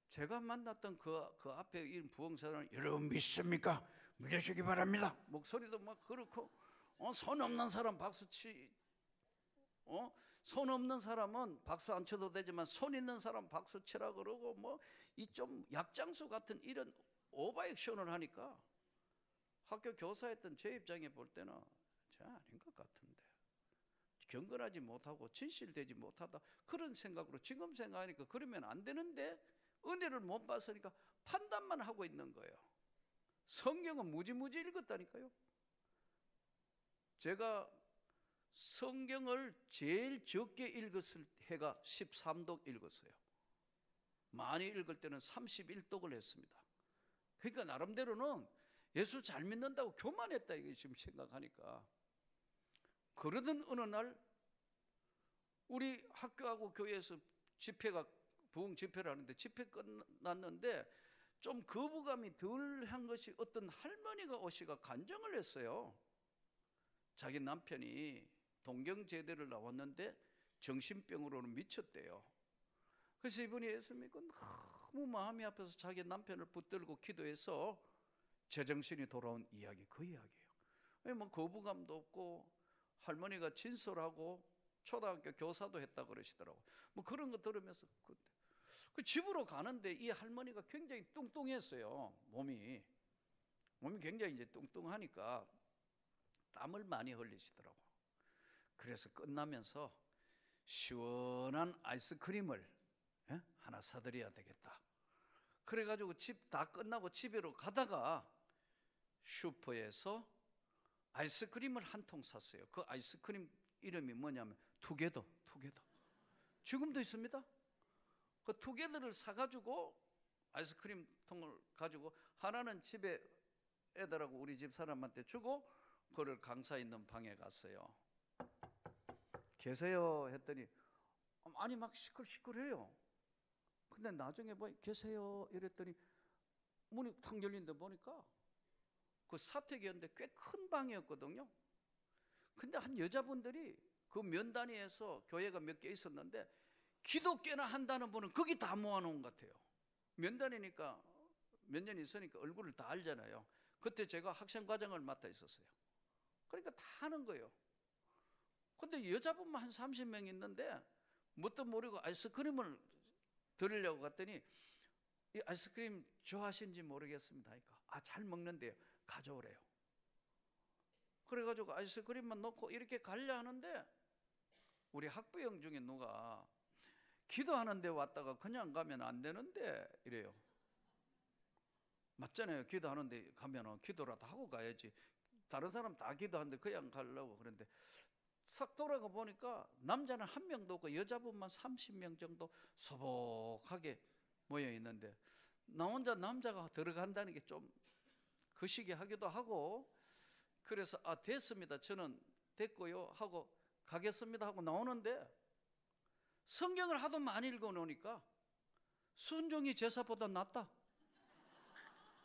제가 만났던 그 앞에 이 부흥사는 여러분 믿습니까? 믿으시기 바랍니다. 목소리도 막 그렇고, 손 없는 사람 박수치, 손 없는 사람은 박수 안 쳐도 되지만 손 있는 사람 박수 치라 그러고, 뭐 이 좀 약장수 같은 이런 오버액션을 하니까 학교 교사였던 제 입장에 볼 때는 저 아닌 것 같은데, 경건하지 못하고 진실되지 못하다, 그런 생각으로 지금 생각하니까 그러면 안 되는데 은혜를 못 봤으니까 판단만 하고 있는 거예요. 성경은 무지무지 읽었다니까요. 제가 성경을 제일 적게 읽었을 해가 13독 읽었어요. 많이 읽을 때는 31독을 했습니다. 그러니까 나름대로는 예수 잘 믿는다고 교만했다, 이게 지금 생각하니까. 그러던 어느 날 우리 학교하고 교회에서 집회가, 부흥 집회를 하는데 집회 끝났는데 좀 거부감이 덜한 것이, 어떤 할머니가 오시가 간증을 했어요. 자기 남편이 동경제대를 나왔는데 정신병으로는 미쳤대요. 그래서 이분이 예수 믿고 너무 마음이 아파서 자기 남편을 붙들고 기도해서 제정신이 돌아온 이야기, 그 이야기예요. 뭐 거부감도 없고 할머니가 진솔하고 초등학교 교사도 했다 그러시더라고요. 뭐 그런 거 들으면서 그 집으로 가는데 이 할머니가 굉장히 뚱뚱했어요. 몸이 굉장히 이제 뚱뚱하니까 땀을 많이 흘리시더라고. 그래서 끝나면서 시원한 아이스크림을 하나 사드려야 되겠다. 그래가지고 집 다 끝나고 집으로 가다가 슈퍼에서 아이스크림을 한 통 샀어요. 그 아이스크림 이름이 뭐냐면 투게더. 지금도 있습니다. 그 투게더를 사가지고 아이스크림 통을 가지고 하나는 집에 애들하고 우리 집 사람한테 주고, 그걸 강사 있는 방에 갔어요. 계세요 했더니 아니 막 시끌시끌해요. 근데 나중에 뭐 계세요 이랬더니 문이 탁 열린데 보니까 그 사택이었는데 꽤 큰 방이었거든요. 근데 한 여자분들이 그 면단위에서 교회가 몇 개 있었는데 기독교나 한다는 분은 거기 다 모아놓은 것 같아요. 면단이니까 몇 년 있으니까 얼굴을 다 알잖아요. 그때 제가 학생과장을 맡아 있었어요. 그러니까 다 하는 거예요. 근데 여자분만 한 30명 있는데 뭣도 모르고 아이스크림을 드리려고 갔더니 이 아이스크림 좋아하시는지 모르겠습니다 하니까 잘 먹는데요, 가져오래요. 그래가지고 아이스크림만 넣고 이렇게 가려 하는데 우리 학부형 중에 누가 기도하는데 왔다가 그냥 가면 안 되는데 이래요. 맞잖아요. 기도하는데 가면 기도라도 하고 가야지. 다른 사람 다 기도하는데 그냥 가려고. 그런데 싹 돌아가 보니까 남자는 한 명도 없고 여자분만 30명 정도 소복하게 모여 있는데, 나 혼자 남자가 들어간다는 게 좀 거시기 하기도 하고, 그래서 됐습니다, 저는 됐고요 하고 가겠습니다 하고 나오는데, 성경을 하도 많이 읽어 놓으니까 순종이 제사보다 낫다.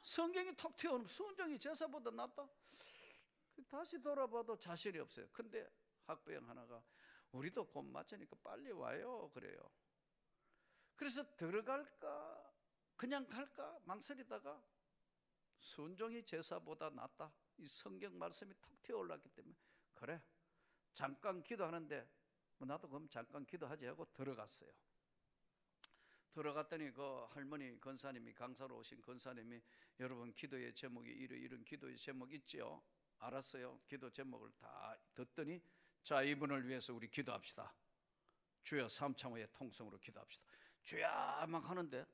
성경이 톡 튀어오면 순종이 제사보다 낫다. 다시 돌아봐도 자신이 없어요. 근데 학부형 하나가 우리도 곧 마치니까 빨리 와요 그래요. 그래서 들어갈까 그냥 갈까 망설이다가 순종이 제사보다 낫다 이 성경 말씀이 톡 튀어 올랐기 때문에 그래 잠깐 기도하는데 뭐 나도 그럼 잠깐 기도하지 하고 들어갔어요. 들어갔더니 그 할머니 권사님이, 강사로 오신 권사님이, 여러분 기도의 제목이 이런 기도의 제목 있지요? 알았어요. 기도 제목을 다 듣더니 자, 이분을 위해서 우리 기도합시다. 주여 삼창호의 통성으로 기도합시다. 주야 막 하는데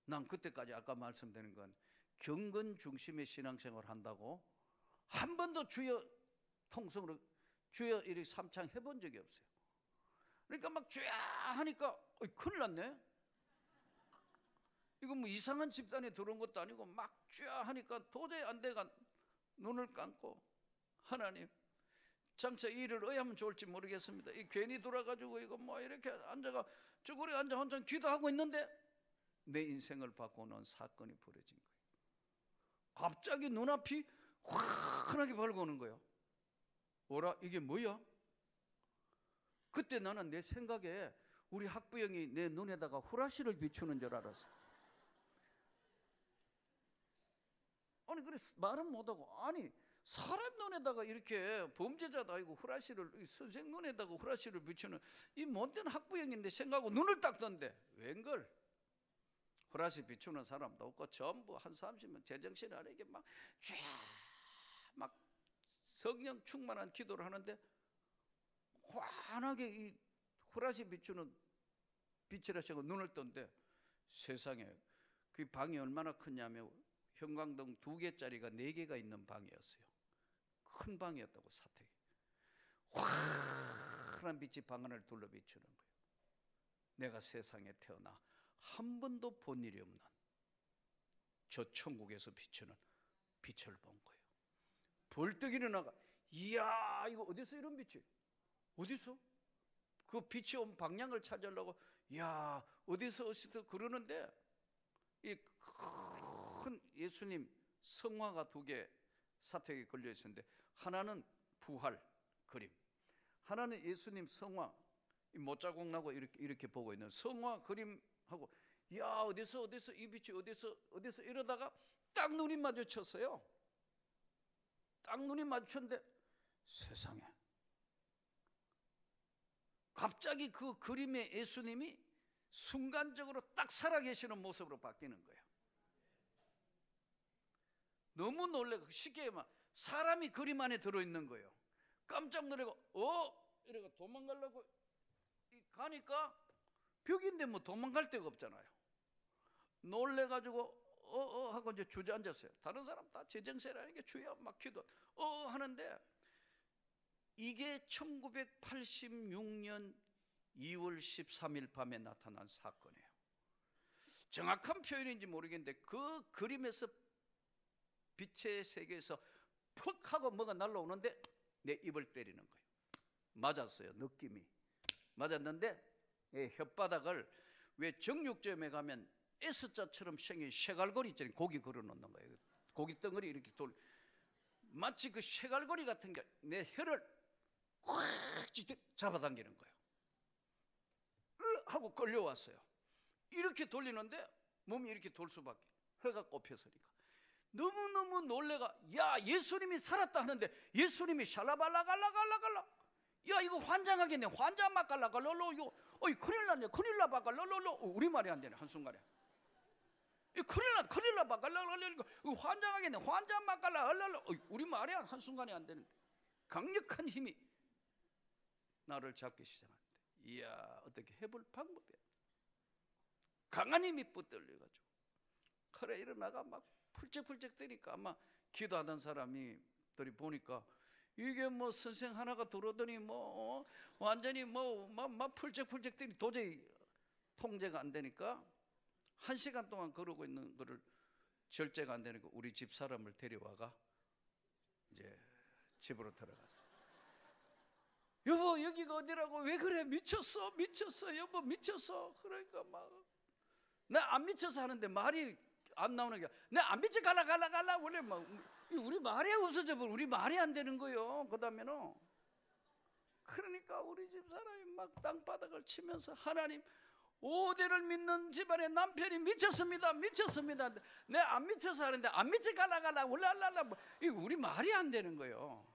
난 그때까지 아까 말씀드린 건 경건 중심의 신앙생활을 한다고 한 번도 주여 통성으로 주여 이렇게 삼창 해본 적이 없어요. 그러니까 막 주야 하니까 큰일 났네. 이거 뭐 이상한 집단에 들어온 것도 아니고 막 주야 하니까 도저히 안 돼가 눈을 감고 하나님 장차 이 일을 어찌 하면 좋을지 모르겠습니다. 이 괜히 돌아가지고 이거 뭐 이렇게 앉아가 쭈그려 앉아 혼자 기도하고 있는데 내 인생을 바꾸는 사건이 벌어진 거예요. 갑자기 눈앞이 환하게 밝아오는 거예요. 오라 이게 뭐야? 그때 나는 내 생각에 우리 학부형이 내 눈에다가 후라시를 비추는 줄 알았어. 아니 그래 말은 못하고 아니 사람 눈에다가 이렇게 범죄자도 아니고 후라시를 선생 눈에다가 후라시를 비추는 이 못된 학부형인데 생각하고 눈을 딱 떴는데 웬걸 후라시 비추는 사람도 없고 전부 한 30명 제정신 아니게 막 쫙 막 성령 충만한 기도를 하는데 환하게 이 후라시 비추는 빛이라 하고 눈을 떴는데 세상에 그 방이 얼마나 크냐면 형광등 2개짜리가 4개가 있는 방이었어요. 큰 방이었다고 사택이. 환한 빛이 방 안을 둘러 비추는 거예요. 내가 세상에 태어나 한 번도 본 일이 없는 저 천국에서 비추는 빛을 본 거예요. 벌떡 일어나가 이야 이거 어디서 이런 빛이 어디서? 그 빛이 온 방향을 찾으려고 야 어디서 그러는데 이 큰 예수님 성화가 2개 사택에 걸려 있었는데 하나는 부활 그림, 하나는 예수님 성화 못자국 나고 이렇게 보고 있는 성화 그림하고 야 어디서 이 빛이 어디서 이러다가 딱 눈이 마주쳤어요. 딱 눈이 마주쳤는데 세상에 갑자기 그 그림의 예수님이 순간적으로 딱 살아계시는 모습으로 바뀌는 거예요. 너무 놀래고 쉽게 막 사람이 그림 안에 들어있는 거예요. 깜짝 놀래고 이러고 도망가려고 가니까 벽인데 뭐 도망갈 데가 없잖아요. 놀래가지고 하고 이제 주저앉았어요. 다른 사람 다 제정세라는 게 주여 막 기도 하는데 이게 1986년 2월 13일 밤에 나타난 사건이에요. 정확한 표현인지 모르겠는데 그 그림에서 빛의 세계에서 퍽 하고 뭐가 날라오는데 내 입을 때리는 거예요. 맞았어요. 느낌이 맞았는데 혓바닥을 왜 정육점에 가면 S자처럼 생긴 쇠갈고리 있잖아요. 고기 걸어놓는 거예요. 고기 덩어리 이렇게 마치 그 쇠갈고리 같은 게 내 혀를 꽉 잡아당기는 거예요. 하고 끌려왔어요. 이렇게 돌리는데 몸이 이렇게 돌 수밖에 혀가 꼽혀서니까 너무너무 놀래가 야 예수님이 살았다 하는데 예수님이 샬라발라갈라갈라갈라 야 이거 환장하겠네 환장막갈라갈라로 이거 큰일 났네 큰일 나바갈라로 우리말이 안 되네 한순간에 큰일 나바갈라로 환장하겠네 환장막갈라갈라로 우리말이 한순간에 안 되는데 강력한 힘이 나를 잡기 시작하는데 이야 어떻게 해볼 방법이야. 강한 힘이 붙들려가지고 그래 일어나가 막 풀쩍풀쩍 뜨니까 아마 기도하던 사람들이 보니까 이게 뭐 선생 하나가 들어오더니 뭐 완전히 막 풀쩍풀쩍 뜨니 도저히 통제가 안 되니까 1시간 동안 그러고 있는 거를 절제가 안 되니까 우리 집 사람을 데려와가 이제 집으로 들어갔어. 여보 여기가 어디라고 왜 그래 미쳤어 여보 미쳤어 그러니까 막 나 안 미쳐서 하는데 말이 안 나오는 게 나 안 미쳐 갈라 원래 막 우리 말이 없어져 버려 우리 말이 안 되는 거예요. 그다음에는 그러니까 우리 집 사람이 막 땅바닥을 치면서 하나님 5대를 믿는 집안의 남편이 미쳤습니다. 미쳤습니다. 내 안 미쳐서 하는데 안 미쳐 갈라 올라갈라 이거 우리 말이 안 되는 거예요.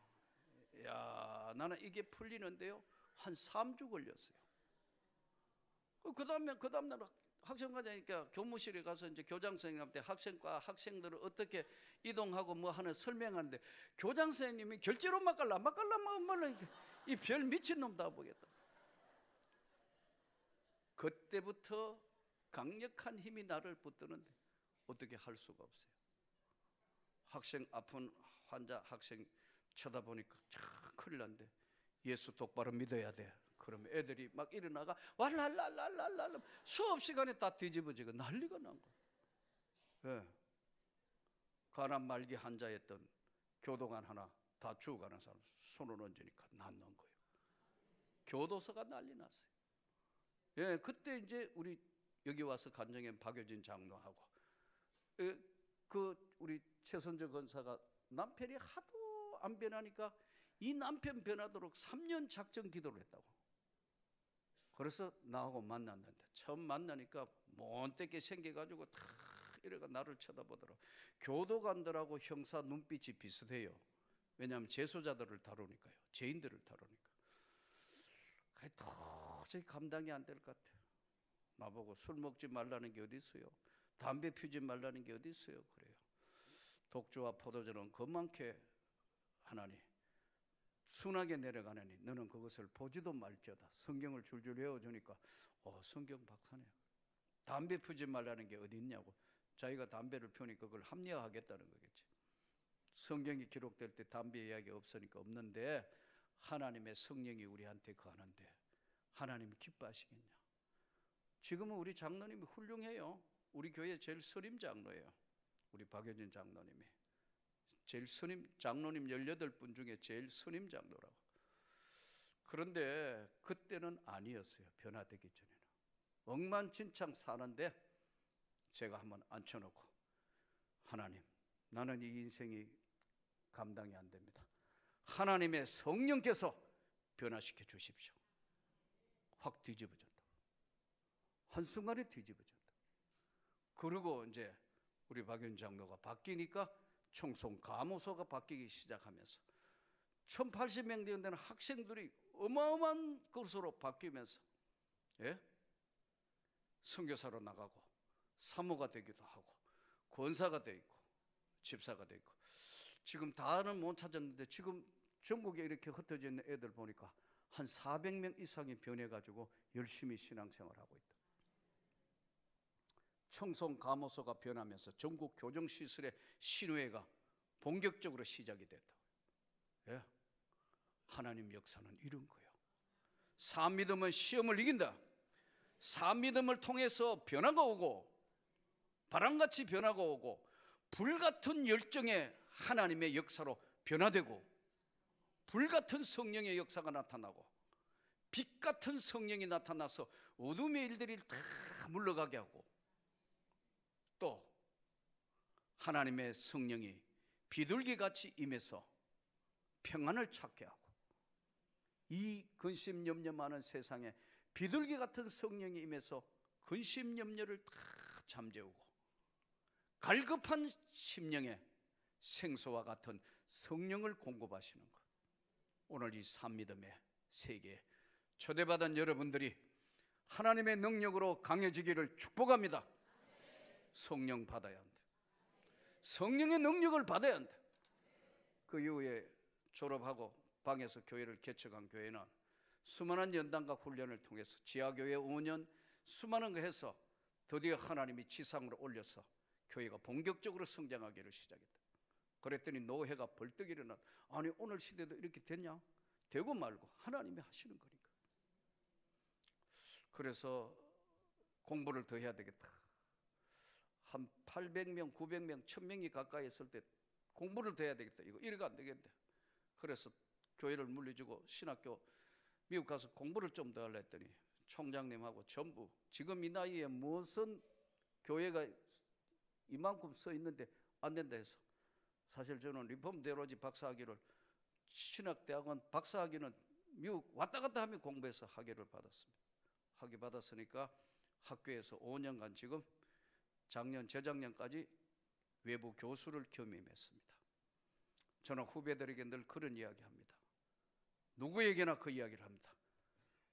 야, 나는 이게 풀리는데요 한 3주 걸렸어요. 그 다음날 학생과장이니까 교무실에 가서 이제 교장 선생님한테 학생과 학생들을 어떻게 이동하고 뭐 하는 설명하는데 교장 선생님이 결제로 막갈라 이 별 미친 놈 다 보겠다. 그때부터 강력한 힘이 나를 붙드는데 어떻게 할 수가 없어요. 학생 아픈 환자 학생 쳐다보니까 참 큰일 난데 예수 똑바로 믿어야 돼. 그러면 애들이 막 일어나가 왈랄랄랄랄랄 수업 시간에 다 뒤집어지고 난리가 난 거예요. 예. 가난 말기 환자였던 교도관 하나 다 죽어가는 사람 손을 얹으니까 낫는 거예요. 교도소가 난리 났어요. 예, 그때 이제 우리 여기 와서 간정현 박효진 장로하고 그 우리 최선재 권사가 남편이 하도 안 변하니까 이 남편 변하도록 3년 작정 기도를 했다고. 그래서 나하고 만났는데 처음 만나니까 몬때게 생겨가지고 다 이래가 나를 쳐다보더라고. 교도관들하고 형사 눈빛이 비슷해요. 왜냐하면 재소자들을 다루니까요. 죄인들을 다루니까. 그게 도저히 감당이 안 될 것 같아요. 나보고 술 먹지 말라는 게 어디 있어요? 담배 피우지 말라는 게 어디 있어요? 그래요. 독주와 포도주는 그만큼 하나님 순하게 내려가느니 너는 그것을 보지도 말지어다. 성경을 줄줄 외워주니까 성경 박사네. 담배 피우지 말라는 게 어디 있냐고. 자기가 담배를 피우니까 그걸 합리화하겠다는 거겠지. 성경이 기록될 때 담배 이야기 없으니까 없는데 하나님의 성령이 우리한테 거하는데 하나님이 기뻐하시겠냐. 지금은 우리 장로님이 훌륭해요. 우리 교회 제일 선임 장로예요. 우리 박효진 장로님이 제일 선임 장로님 18분 중에 제일 선임 장로라고. 그런데 그때는 아니었어요. 변화되기 전에는 엉망진창 사는데 제가 한번 앉혀놓고 하나님 나는 이 인생이 감당이 안 됩니다. 하나님의 성령께서 변화시켜 주십시오. 확 뒤집어졌다. 한순간에 뒤집어졌다. 그리고 이제 우리 박윤 장로가 바뀌니까 청송 감호소가 바뀌기 시작하면서 1080명 되는 학생들이 어마어마한 것으로 바뀌면서 선교사로 나가고 사모가 되기도 하고 권사가 되어 있고 집사가 되어 있고 지금 다는 못 찾았는데 지금 전국에 이렇게 흩어져 있는 애들 보니까 한 400명 이상이 변해가지고 열심히 신앙생활하고 있다. 청송 감호소가 변하면서 전국 교정시설의 신회가 본격적으로 시작이 됐다. 하나님 역사는 이런 거예요. 사암믿음은 시험을 이긴다. 사암믿음을 통해서 변화가 오고 바람같이 변화가 오고 불같은 열정의 하나님의 역사로 변화되고 불같은 성령의 역사가 나타나고 빛같은 성령이 나타나서 어둠의 일들이 다 물러가게 하고 또 하나님의 성령이 비둘기같이 임해서 평안을 찾게 하고 이 근심 염려 많은 세상에 비둘기 같은 성령이 임해서 근심 염려를 다 잠재우고 갈급한 심령에 생수와 같은 성령을 공급하시는 것. 오늘 이 산믿음의 세계에 초대받은 여러분들이 하나님의 능력으로 강해지기를 축복합니다. 성령 받아야 한다. 성령의 능력을 받아야 한다. 그 이후에 졸업하고 방에서 교회를 개척한 교회는 수많은 연단과 훈련을 통해서 지하교회 5년 수많은 거 해서 드디어 하나님이 지상으로 올려서 교회가 본격적으로 성장하기를 시작했다. 그랬더니 노회가 벌떡 일어나 아니 오늘 시대도 이렇게 됐냐? 되고 말고 하나님이 하시는 거니까. 그래서 공부를 더 해야 되겠다. 한 800명, 900명, 1000명이 가까이 했을 때 공부를 더 해야 되겠다. 이래가 안 되겠는데. 그래서 교회를 물려주고 신학교 미국 가서 공부를 좀 더 하려 했더니 총장님하고 전부 지금 이 나이에 무슨 교회가 이만큼 써 있는데 안 된다 해서 사실 저는 리폼 대로지 박사학위를 신학대학원 박사학위는 미국 왔다 갔다 하며 공부해서 학위를 받았습니다. 학위 받았으니까 학교에서 5년간 지금 작년 재작년까지 외부 교수를 겸임했습니다. 저는 후배들에게 늘 그런 이야기합니다. 누구에게나 그 이야기를 합니다.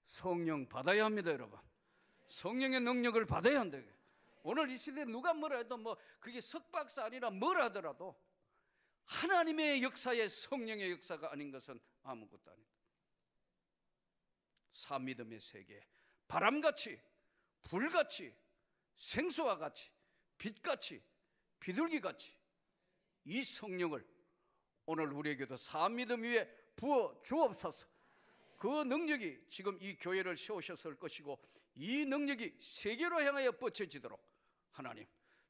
성령 받아야 합니다, 여러분. 성령의 능력을 받아야 한다. 오늘 이 시대에 누가 뭐라 해도 뭐 그게 석박사 아니라 뭐라 하더라도 하나님의 역사에 성령의 역사가 아닌 것은 아무것도 아니다. 사믿음의 세계, 바람같이, 불같이, 생수와 같이, 빛같이, 비둘기같이 이 성령을 오늘 우리에게도 사믿음 위에 부어 주옵소서. 그 능력이 지금 이 교회를 세우셨을 것이고 이 능력이 세계로 향하여 뻗쳐지도록 하나님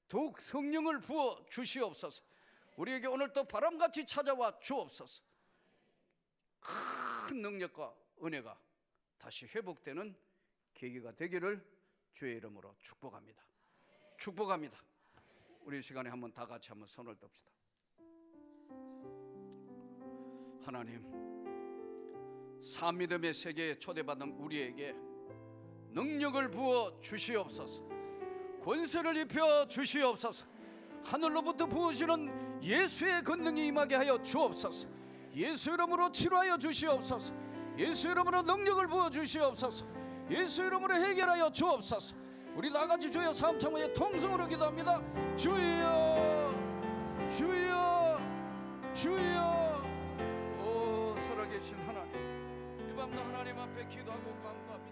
더욱 성령을 부어 주시옵소서. 우리에게 오늘 또 바람같이 찾아와 주옵소서. 큰 능력과 은혜가 다시 회복되는 계기가 되기를 주의 이름으로 축복합니다. 축복합니다. 우리 이 시간에 한번 다 같이 한번 손을 듭시다. 하나님, 사믿음의 세계에 초대받은 우리에게 능력을 부어 주시옵소서. 권세를 입혀 주시옵소서. 하늘로부터 부으시는 예수의 권능이 임하게 하여 주옵소서. 예수 이름으로 치료하여 주시옵소서. 예수 이름으로 능력을 부어 주시옵소서. 예수 이름으로 해결하여 주옵소서. 우리 다같이 주여 사람 참여의 통성으로 기도합니다. 주여 주여 주여. 오 살아계신 하나님, 이 밤도 하나님 앞에 기도하고 간구합니다.